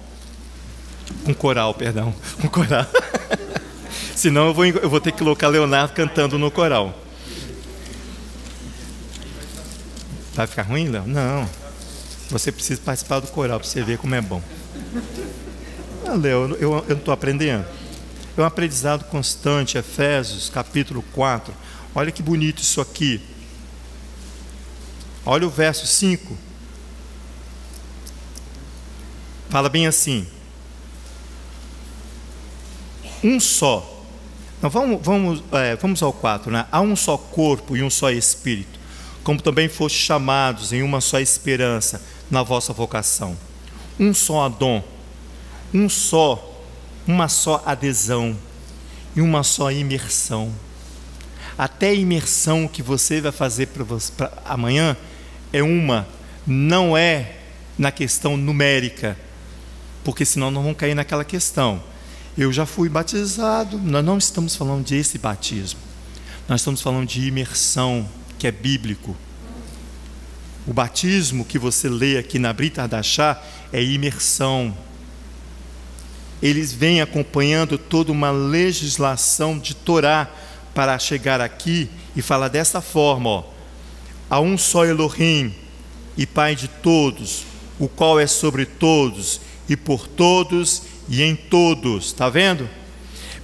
A: Com coral, perdão. Com coral. Senão eu vou ter que colocar Leonardo cantando no coral. Vai ficar ruim, Léo? Não. Você precisa participar do coral para você ver como é bom. Ah, Léo, eu não estou aprendendo. É um aprendizado constante. Efésios, capítulo 4. Olha que bonito isso aqui. Olha o verso 5. Fala bem assim: um só. Então vamos ao 4, né? Há um só corpo e um só Espírito, como também fostes chamados em uma só esperança na vossa vocação. Um só dom, uma só adesão e uma só imersão. Até a imersão que você vai fazer para amanhã não é na questão numérica, porque senão não vamos cair naquela questão. Eu já fui batizado. Nós não estamos falando desse batismo. Nós estamos falando de imersão, que é bíblico. O batismo que você lê aqui na Brit Hadashah é imersão. Eles vêm acompanhando toda uma legislação de Torá para chegar aqui e falar dessa forma, ó: há um só Elohim e Pai de todos, o qual é sobre todos e por todos e em todos. Está vendo?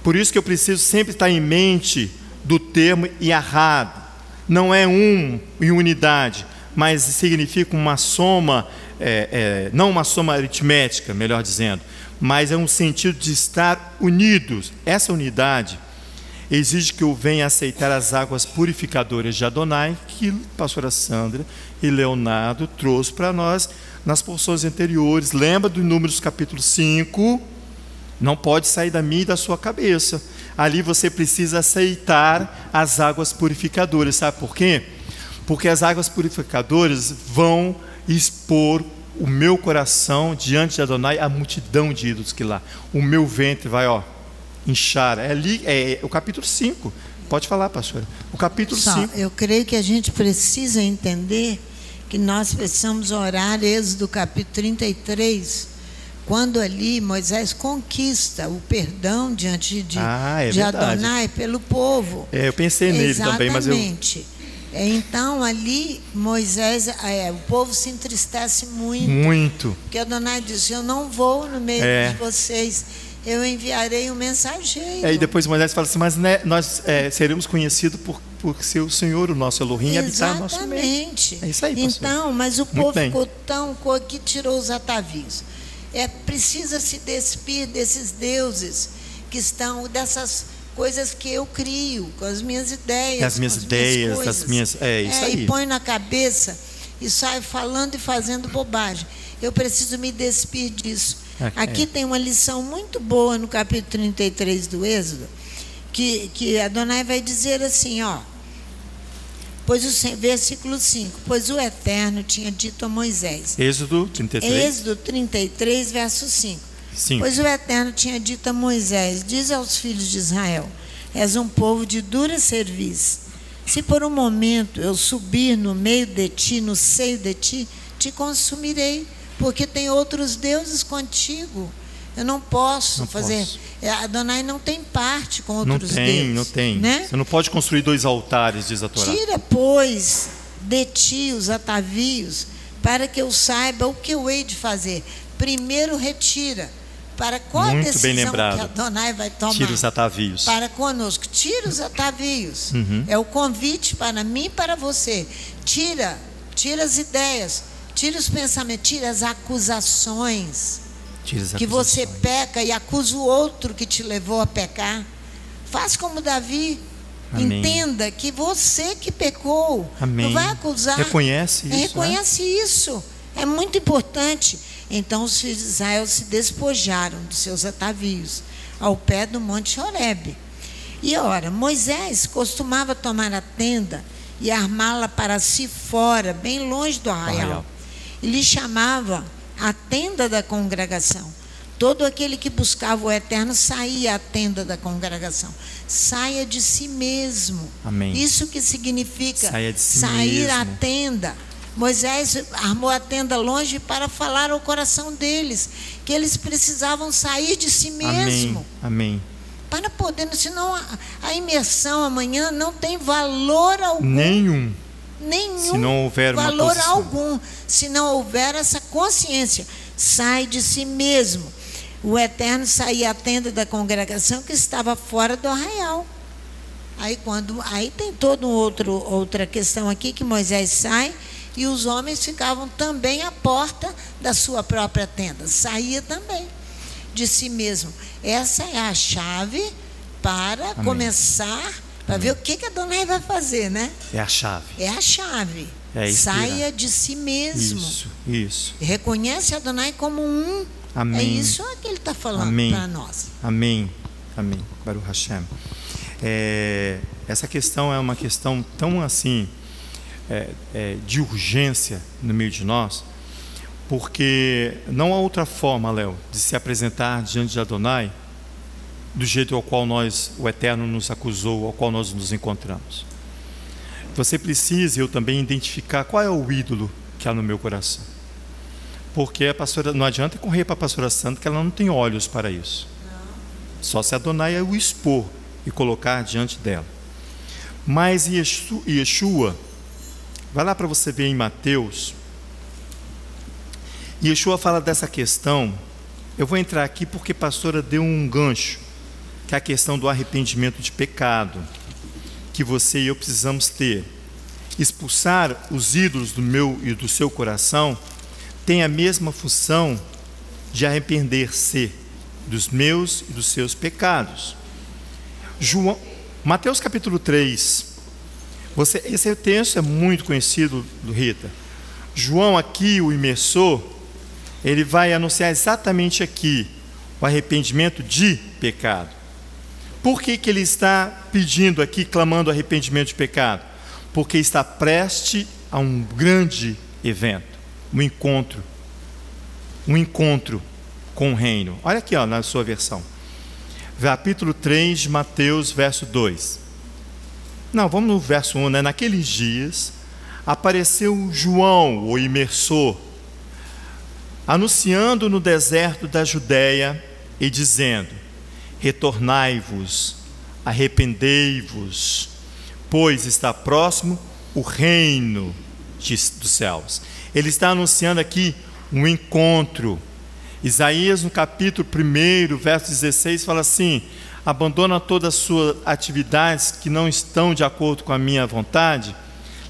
A: Por isso que eu preciso sempre estar em mente do termo Yahad. Não é um em unidade, mas significa uma soma, não uma soma aritmética, melhor dizendo, mas é um sentido de estar unidos. Essa unidade exige que eu venha aceitar as águas purificadoras de Adonai, que a pastora Sandra e Leonardo trouxe para nós nas porções anteriores. Lembra do Números capítulo 5? Não pode sair da minha e da sua cabeça. Ali você precisa aceitar as águas purificadoras. Sabe por quê? Porque as águas purificadoras vão expor o meu coração diante de Adonai, a multidão de ídolos que lá. O meu ventre vai, inchar. É o capítulo 5. Pode falar, pastora. O capítulo 5.
B: Eu creio que a gente precisa entender que nós precisamos orar Êxodo capítulo 33, quando ali Moisés conquista o perdão diante de Adonai pelo povo.
A: Eu pensei nele também, mas eu...
B: Então ali Moisés, o povo se entristece muito. Porque Adonai disse: eu não vou no meio de vocês, eu enviarei um mensageiro.
A: E depois Moisés fala assim: mas nós seremos conhecidos por ser o Senhor, o nosso Elohim, e habitar no nosso meio.
B: Exatamente.
A: É isso aí, pastor.
B: Então, mas o povo ficou tão que tirou os atavios. Precisa se despir desses deuses que estão, dessas coisas que eu crio, com as minhas ideias.
A: As minhas ideias, as minhas. Isso aí.
B: E põe na cabeça e sai falando e fazendo bobagem. Eu preciso me despir disso. Aqui tem uma lição muito boa no capítulo 33 do Êxodo, que Adonai vai dizer assim, versículo 5: pois o Eterno tinha dito a Moisés.
A: Êxodo 33.
B: Êxodo 33, verso 5. Pois o Eterno tinha dito a Moisés: diz aos filhos de Israel: és um povo de dura cerviz. Se por um momento eu subir no meio de ti, no seio de ti, te consumirei, porque tem outros deuses contigo. Eu não posso fazer. Adonai não tem parte com outros deuses.
A: Não tem.
B: Né?
A: Você não pode construir 2 altares, diz a Torá.
B: Tira, pois, de ti os atavios, para que eu saiba o que eu hei de fazer. Primeiro retira. Para qual a decisão que Adonai vai tomar?
A: Tira os atavios.
B: Para conosco. Tira os atavios. É o convite para mim e para você. Tira as ideias. Tira os pensamentos. Tira as acusações. Que você peca e acusa o outro que te levou a pecar. Faz como Davi. Amém. Entenda que você que pecou.
A: Amém.
B: Não vai acusar.
A: Reconhece isso.
B: Reconhece isso. É muito importante. Então os filhos de Israel se despojaram dos seus atavios ao pé do monte Horebe. E ora, Moisés costumava tomar a tenda e armá-la para si fora, bem longe do arraial. E lhe chamava a tenda da congregação. Todo aquele que buscava o Eterno saía à tenda da congregação. Saia de si mesmo.
A: Amém.
B: Isso que significa
A: sair
B: à tenda. Moisés armou a tenda longe para falar ao coração deles que eles precisavam sair de si mesmo.
A: Amém.
B: Para poder, senão a imersão amanhã não tem valor algum.
A: Nenhum.
B: Se não houver valor algum. Se não houver essa consciência, sai de si mesmo. o Eterno saía à tenda da congregação que estava fora do arraial. Aí tem toda outra questão aqui, que Moisés sai e os homens ficavam também à porta da sua própria tenda. Saía também de si mesmo. Essa é a chave para
A: Amém.
B: Começar, para ver o que Adonai vai fazer, né?
A: É a chave.
B: É a chave. Saia de si mesmo.
A: Isso.
B: Reconhece Adonai como um.
A: Amém.
B: É isso que ele está falando para nós.
A: Amém. Baruch Hashem. Essa questão é uma questão tão assim, de urgência no meio de nós, porque não há outra forma, Léo, de se apresentar diante de Adonai do jeito ao qual o Eterno nos acusou, ao qual nós nos encontramos. Você precisa, eu também, identificar qual é o ídolo que há no meu coração. Porque a pastora, não adianta correr para a pastora Sandra, que ela não tem olhos para isso. Só se Adonai o expor e colocar diante dela. Mas Yeshua, vai lá para você ver em Mateus. Yeshua fala dessa questão. Eu vou entrar aqui porque a pastora deu um gancho, que é a questão do arrependimento de pecado, que você e eu precisamos ter. Expulsar os ídolos do meu e do seu coração tem a mesma função de arrepender-se dos meus e dos seus pecados. Mateus capítulo 3. Esse texto é muito conhecido do Rita. João aqui, o imersor, ele vai anunciar exatamente aqui o arrependimento de pecado. Por que ele está pedindo aqui, clamando arrependimento de pecado? Porque está prestes a um grande evento, um encontro com o reino. Olha aqui, na sua versão. Capítulo 3 de Mateus, verso 2. Não, vamos no verso 1, né? Naqueles dias, apareceu João, o imersor, anunciando no deserto da Judéia e dizendo: retornai-vos, arrependei-vos, pois está próximo o reino dos céus. Ele está anunciando aqui um encontro. Isaías, no capítulo 1, verso 16, fala assim: abandona todas as suas atividades que não estão de acordo com a minha vontade,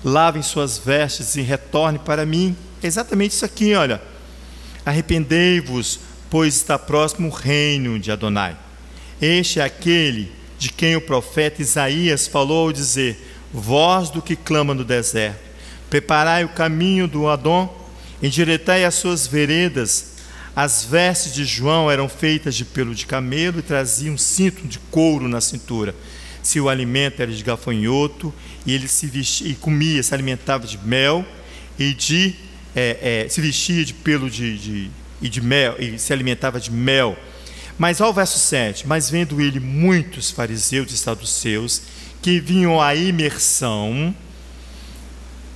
A: lavem suas vestes e retorne para mim. É exatamente isso aqui, olha. Arrependei-vos, pois está próximo o reino de Adonai. Este é aquele de quem o profeta Isaías falou ao dizer: voz do que clama no deserto, preparai o caminho do Adon, endireitai as suas veredas. As vestes de João eram feitas de pelo de camelo e traziam um cinto de couro na cintura. Seu alimento era de gafanhoto, e ele se vestia e comia, se alimentava de mel e se vestia de pelo de mel e se alimentava de mel. Mas ao verso 7, mas vendo ele muitos fariseus e saduceus que vinham à imersão,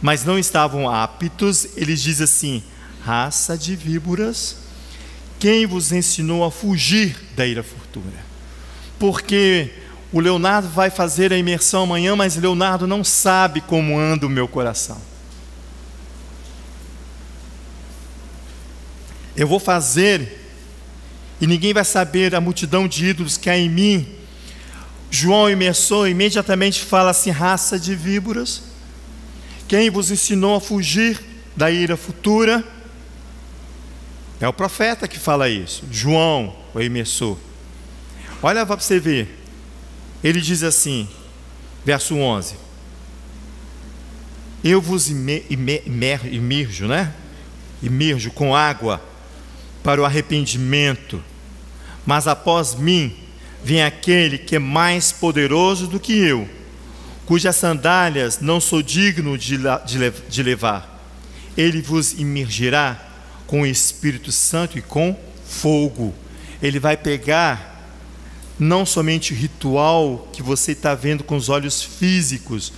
A: mas não estavam aptos, ele diz assim: raça de víboras, quem vos ensinou a fugir da ira futura? Porque o Leonardo vai fazer a imersão amanhã, mas Leonardo não sabe como anda o meu coração. Eu vou fazer e ninguém vai saber a multidão de ídolos que há em mim. João imersor imediatamente fala assim: raça de víboras, quem vos ensinou a fugir da ira futura? É o profeta que fala isso, João, o imersor. Olha para você ver. Ele diz assim, verso 11: eu vos imerjo com água para o arrependimento, mas após mim vem aquele que é mais poderoso do que eu, cujas sandálias não sou digno de levar. Ele vos imergirá com o Espírito Santo e com fogo. Ele vai pegar não somente o ritual que você está vendo com os olhos físicos,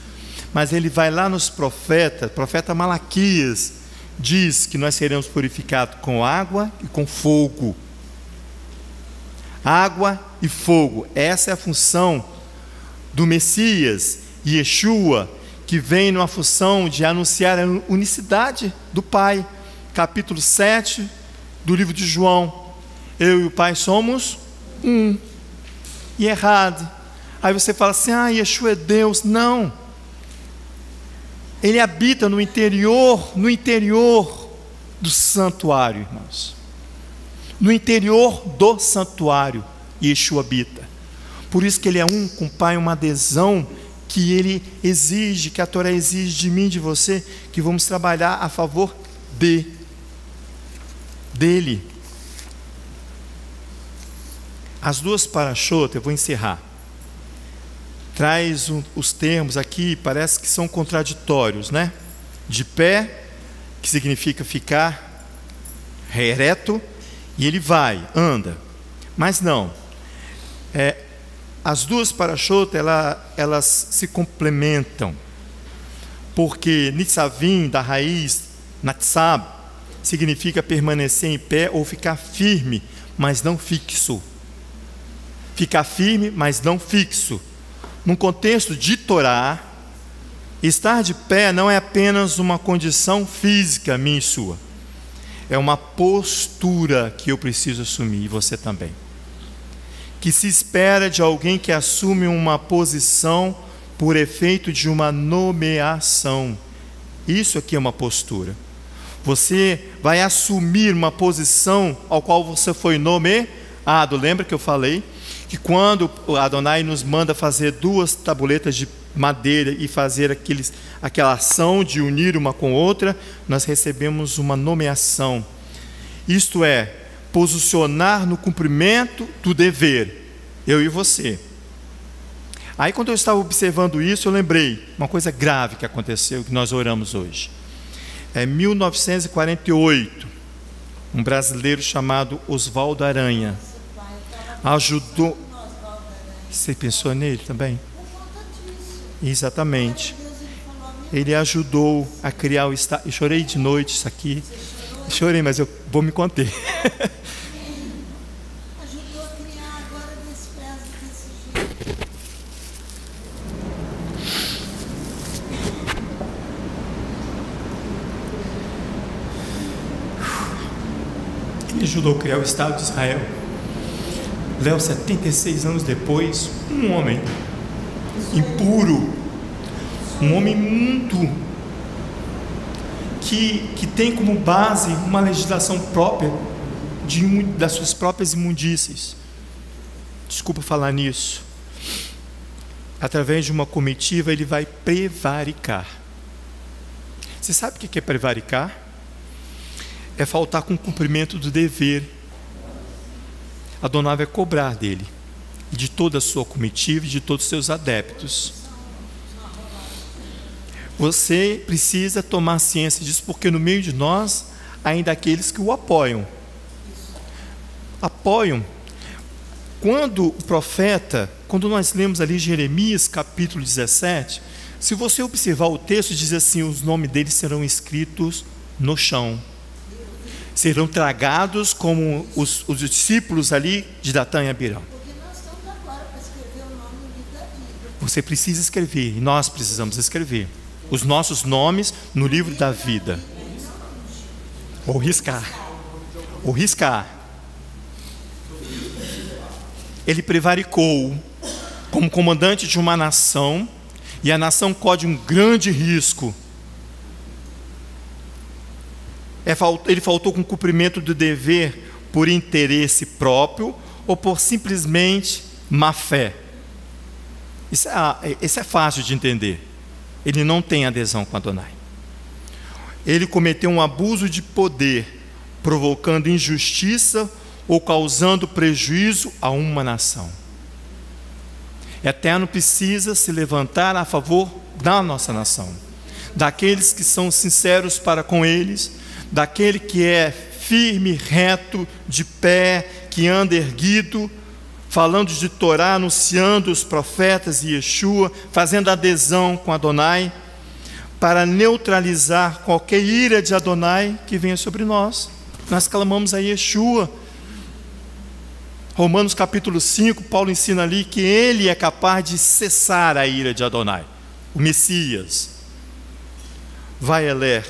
A: mas ele vai lá nos profetas. O profeta Malaquias diz que nós seremos purificados com água e com fogo. Água e fogo, essa é a função do Messias, Yeshua, que vem numa função de anunciar a unicidade do Pai. Capítulo 7 do livro de João. Eu e o Pai somos um. E é errado. Aí você fala assim, Yeshua é Deus. Não. Ele habita no interior do santuário, irmãos. No interior do santuário, Yeshua habita. Por isso que ele é um com o Pai, uma adesão que ele exige, que a Torá exige de mim, de você, que vamos trabalhar a favor dele. As duas parashot, eu vou encerrar, traz os termos aqui, parece que são contraditórios, né? De pé, que significa ficar ereto, e ele vai, anda. Mas não, as duas parashot, elas se complementam, porque nitzavim, da raiz natsab, significa permanecer em pé ou ficar firme, mas não fixo. Ficar firme, mas não fixo. Num contexto de Torá, estar de pé não é apenas uma condição física minha e sua. É uma postura que eu preciso assumir, e você também. Que se espera de alguém que assume uma posição por efeito de uma nomeação. Isso aqui é uma postura. Você vai assumir uma posição ao qual você foi nomeado. Lembra que eu falei que quando o Adonai nos manda fazer 2 tabuletas de madeira e fazer aquela ação de unir uma com outra, nós recebemos uma nomeação. Isto é, posicionar no cumprimento do dever, eu e você. Aí quando eu estava observando isso, eu lembrei uma coisa grave que aconteceu, que nós oramos hoje. Em 1948, um brasileiro chamado Oswaldo Aranha ajudou. Você pensou nele também? Exatamente. Ele ajudou a criar o Estado. Eu chorei de noite isso aqui. Chorei, mas eu vou me conter.
B: Ajudou a criar agora desse jeito.
A: Ele ajudou a criar o Estado de Israel. Léo, 76 anos depois, um homem impuro, um homem muito que tem como base uma legislação própria das suas próprias imundícies. Desculpa falar nisso. Através de uma comitiva ele vai prevaricar. Você sabe o que é prevaricar? É faltar com o cumprimento do dever. Adonai vai cobrar dele, de toda a sua comitiva e de todos os seus adeptos. Você precisa tomar ciência disso, porque no meio de nós, ainda há aqueles que o apoiam. Apoiam. Quando o profeta, quando nós lemos ali Jeremias capítulo 17, se você observar o texto, diz assim, os nomes deles serão escritos no chão. Serão tragados como os discípulos ali de Datã e Abirão.
B: Porque nós estamos agora para escrever o nome no livro da vida.
A: Você precisa escrever, e nós precisamos escrever os nossos nomes no livro da vida. Ou riscar. Ou riscar. Ele prevaricou como comandante de uma nação, e a nação corre um grande risco. Ele faltou com o cumprimento do dever por interesse próprio ou por simplesmente má fé. Isso é fácil de entender. Ele não tem adesão com Adonai. Ele cometeu um abuso de poder, provocando injustiça ou causando prejuízo a uma nação. Eterno precisa se levantar a favor da nossa nação, daqueles que são sinceros para com eles, daquele que é firme, reto, de pé, que anda erguido, falando de Torá, anunciando os profetas e Yeshua, fazendo adesão com Adonai, para neutralizar qualquer ira de Adonai que venha sobre nós. Nós clamamos a Yeshua. Romanos capítulo 5, Paulo ensina ali que ele é capaz de cessar a ira de Adonai, o Messias. Vai Eler,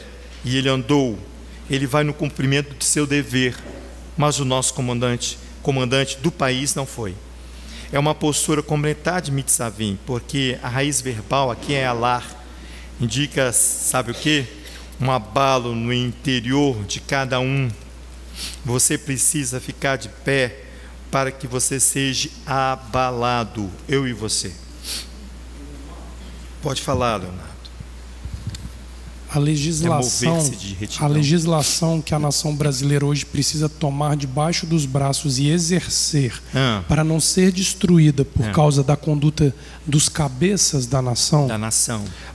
A: e ele andou. Ele vai no cumprimento do seu dever, mas o nosso comandante do país não foi. É uma postura complementar de Mitzavim, porque a raiz verbal aqui é alar, indica, sabe o que? Um abalo no interior de cada um. Você precisa ficar de pé para que você seja abalado, eu e você. Pode falar, Leonardo.
C: A legislação que a nação brasileira hoje precisa tomar debaixo dos braços e exercer para não ser destruída por causa da conduta dos cabeças da nação.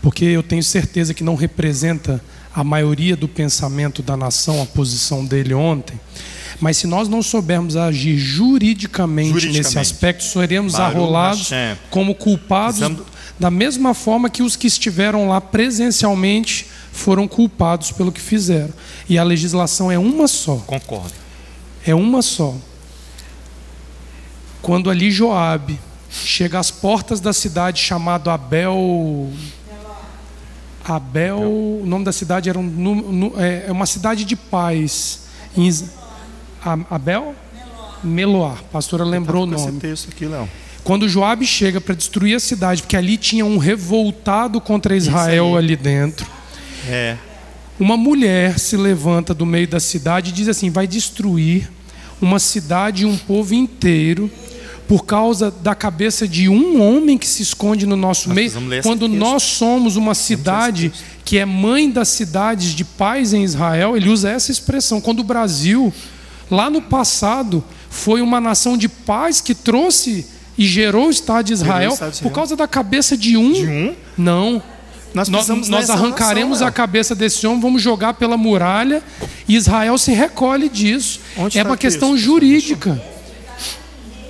C: Porque eu tenho certeza que não representa a maioria do pensamento da nação, a posição dele ontem. Mas se nós não soubermos agir juridicamente nesse aspecto, seremos arrolados como culpados da mesma forma que os que estiveram lá presencialmente foram culpados pelo que fizeram. E a legislação é uma só.
A: Concordo.
C: É uma só. Quando ali Joabe chega às portas da cidade chamado Abel, o nome da cidade era uma cidade de paz. Abel? Meloá. A pastora lembrou o nome.
A: Esse texto aqui, Léo.
C: Quando Joabe chega para destruir a cidade, porque ali tinha um revoltado contra Israel ali dentro. Uma mulher se levanta do meio da cidade e diz assim: vai destruir uma cidade e um povo inteiro por causa da cabeça de um homem que se esconde no nosso meio, quando nós somos uma cidade que é mãe das cidades de paz em Israel. Ele usa essa expressão. Quando o Brasil, lá no passado, foi uma nação de paz que trouxe e gerou o Estado de Israel, por causa da cabeça de um? Não. Nós arrancaremos a cabeça desse homem, vamos jogar pela muralha, e Israel se recolhe disso. É uma questão jurídica.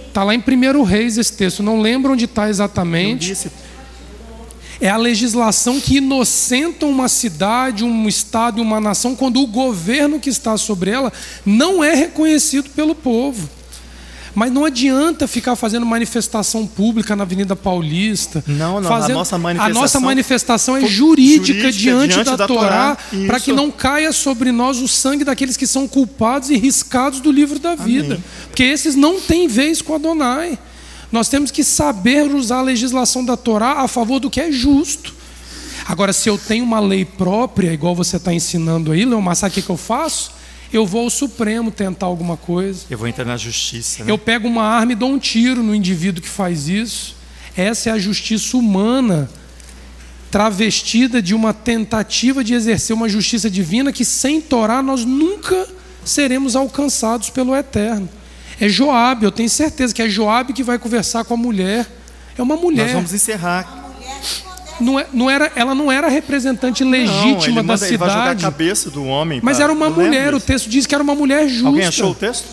C: Está lá em 1 Reis esse texto, não lembro onde está exatamente. É a legislação que inocenta uma cidade, um estado e uma nação quando o governo que está sobre ela não é reconhecido pelo povo. Mas não adianta ficar fazendo manifestação pública na Avenida Paulista.
A: Não, a
C: nossa manifestação é jurídica diante da Torá, para que não caia sobre nós o sangue daqueles que são culpados e riscados do livro da vida. Amém. Porque esses não têm vez com Adonai. Nós temos que saber usar a legislação da Torá a favor do que é justo. Agora, se eu tenho uma lei própria, igual você está ensinando aí, Leomar, sabe o que eu faço? Eu vou ao Supremo tentar alguma coisa.
A: Eu vou entrar na justiça, né?
C: Eu pego uma arma e dou um tiro no indivíduo que faz isso. Essa é a justiça humana, travestida de uma tentativa de exercer uma justiça divina que, sem Torá, nós nunca seremos alcançados pelo Eterno. É Joabe, eu tenho certeza que é Joabe que vai conversar com a mulher. É uma mulher.
A: Nós vamos encerrar.
C: Ela não era representante legítima da cidade. Ele vai jogar a
A: cabeça do homem.
C: Mas era uma mulher. O texto diz que era uma mulher justa.
A: Alguém achou o texto?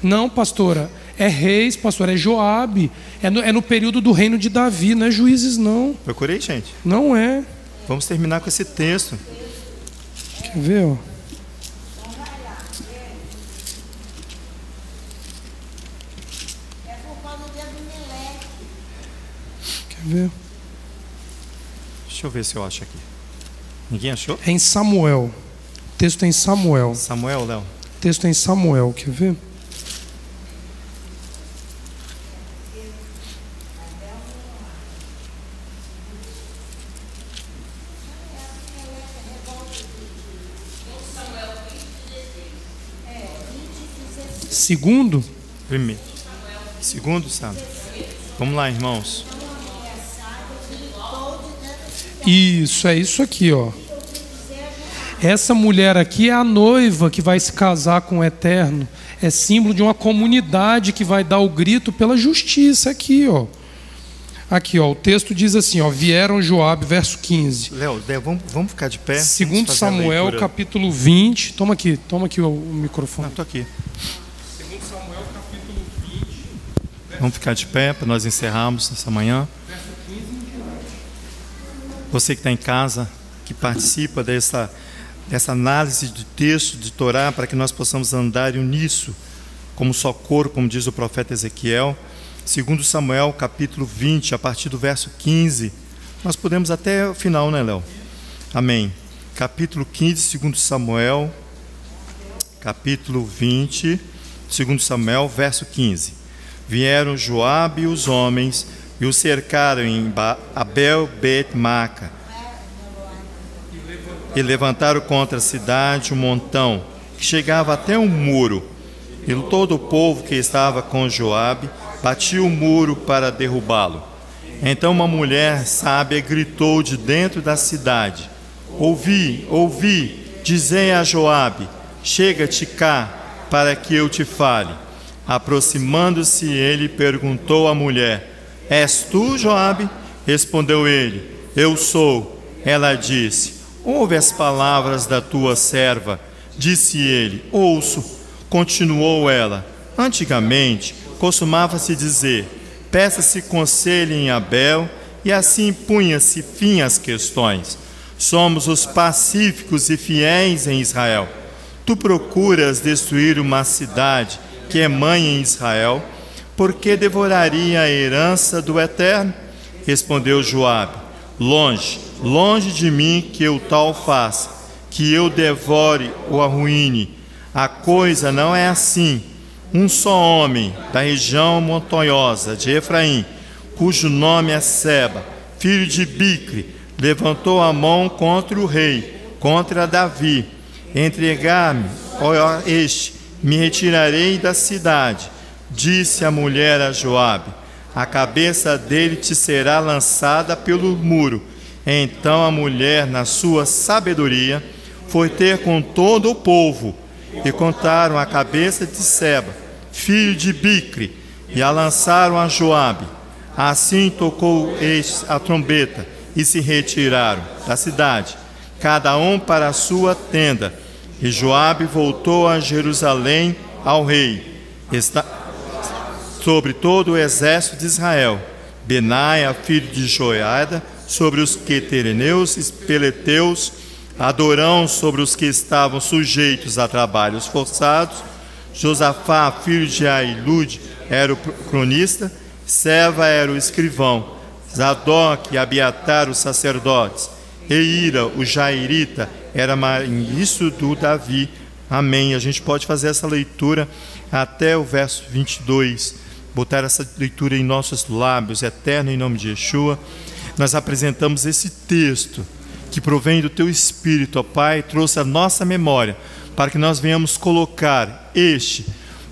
C: Não, pastora. É Reis, pastora. É Joabe. É no período do reino de Davi. Não é Juízes, não.
A: Procurei, gente.
C: Não é.
A: Vamos terminar com esse texto.
C: Quer ver, ó? Quer ver?
A: Deixa eu ver se eu acho aqui. Ninguém achou?
C: É em Samuel. O texto é em Samuel.
A: Samuel, Léo?
C: O texto é em Samuel. Quer ver? Segundo?
A: Primeiro. Segundo, sabe? Vamos lá, irmãos.
C: Isso, é isso aqui, ó. Essa mulher aqui é a noiva que vai se casar com o Eterno. É símbolo de uma comunidade que vai dar o grito pela justiça aqui, ó. Aqui, ó, o texto diz assim, ó: vieram Joabe, verso 15.
A: Léo, vamos ficar de pé.
C: Segundo Samuel, capítulo 20. Toma aqui o microfone.
A: Não, tô aqui.
C: Segundo Samuel, capítulo 20.
A: Vamos ficar de pé para nós encerrarmos essa manhã. Você que está em casa, que participa dessa análise do texto de Torá, para que nós possamos andar nisso, como só corpo, como diz o profeta Ezequiel. Segundo Samuel, capítulo 20, a partir do verso 15. Nós podemos até o final, né, Léo? Amém. Capítulo 15, segundo Samuel, capítulo 20, 2 Samuel, verso 15. Vieram Joabe e os homens e o cercaram em Abel-Bet-Maca e levantaram contra a cidade um montão que chegava até um muro. E todo o povo que estava com Joabe batia o muro para derrubá-lo. Então uma mulher sábia gritou de dentro da cidade: Ouvi, ouvi, dizei a Joabe, chega-te cá, para que eu te fale. Aproximando-se ele, perguntou à mulher: És tu, Joabe? Respondeu ele: Eu sou. Ela disse: Ouve as palavras da tua serva. Disse ele: Ouço. Continuou ela: Antigamente costumava-se dizer: Peça-se conselho em Abel, e assim punha-se fim às questões. Somos os pacíficos e fiéis em Israel. Tu procuras destruir uma cidade que é mãe em Israel, porque devoraria a herança do Eterno? Respondeu Joabe: Longe, longe de mim que eu tal faça, que eu devore ou arruine. A coisa não é assim. Um só homem da região montanhosa de Efraim, cujo nome é Seba, filho de Bicre, levantou a mão contra o rei, contra Davi. Entregar-me, ó este, me retirarei da cidade. Disse a mulher a Joabe: A cabeça dele te será lançada pelo muro. Então a mulher, na sua sabedoria, foi ter com todo o povo, e contaram a cabeça de Seba, filho de Bicre, e a lançaram a Joabe. Assim tocou este a trombeta, e se retiraram da cidade, cada um para a sua tenda. E Joabe voltou a Jerusalém ao rei, sobre todo o exército de Israel, Benaia, filho de Joiada, sobre os quetereneus e peleteus, Adorão sobre os que estavam sujeitos a trabalhos forçados, Josafá, filho de Ailud, era o cronista, Seva era o escrivão, Zadok e Abiatar os sacerdotes, Eira, o jairita, era ministro do Davi. Amém. A gente pode fazer essa leitura até o verso 22, botar essa leitura em nossos lábios, eterno em nome de Yeshua. Nós apresentamos esse texto que provém do Teu Espírito, ó Pai, trouxe a nossa memória, para que nós venhamos colocar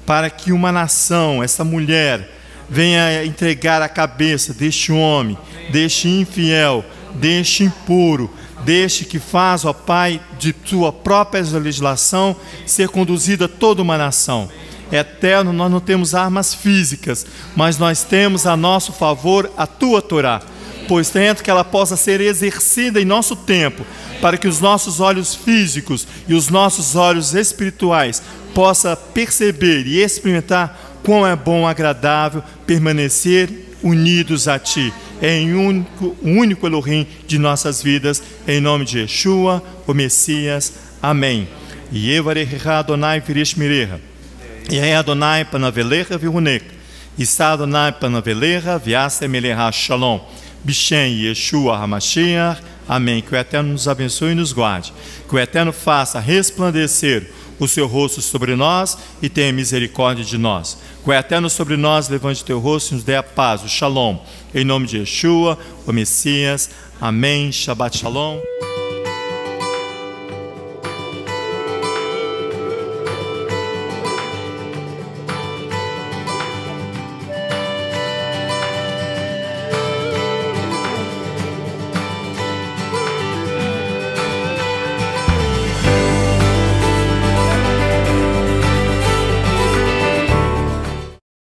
A: para que uma nação, essa mulher, venha entregar a cabeça deste homem, deste infiel, deste impuro, deste que faz, ó Pai, de Tua própria legislação, ser conduzida toda uma nação. Eterno, nós não temos armas físicas, mas nós temos a nosso favor a Tua Torá, pois tento que ela possa ser exercida em nosso tempo, para que os nossos olhos físicos e os nossos olhos espirituais possam perceber e experimentar quão é bom, agradável permanecer unidos a Ti, em único Elohim de nossas vidas, em nome de Yeshua, o Messias. Amém. Yevarecha Adonai virish mirecha, Yeh Adonai panavelecha virunek, Issa Adonai panavelecha viasemelecha shalom. Bishem Yeshua HaMashiach. Amém. Que o Eterno nos abençoe e nos guarde. Que o Eterno faça resplandecer o seu rosto sobre nós e tenha misericórdia de nós. Que o Eterno sobre nós levante o teu rosto e nos dê a paz, o Shalom. Em nome de Yeshua, o Messias. Amém. Shabbat Shalom.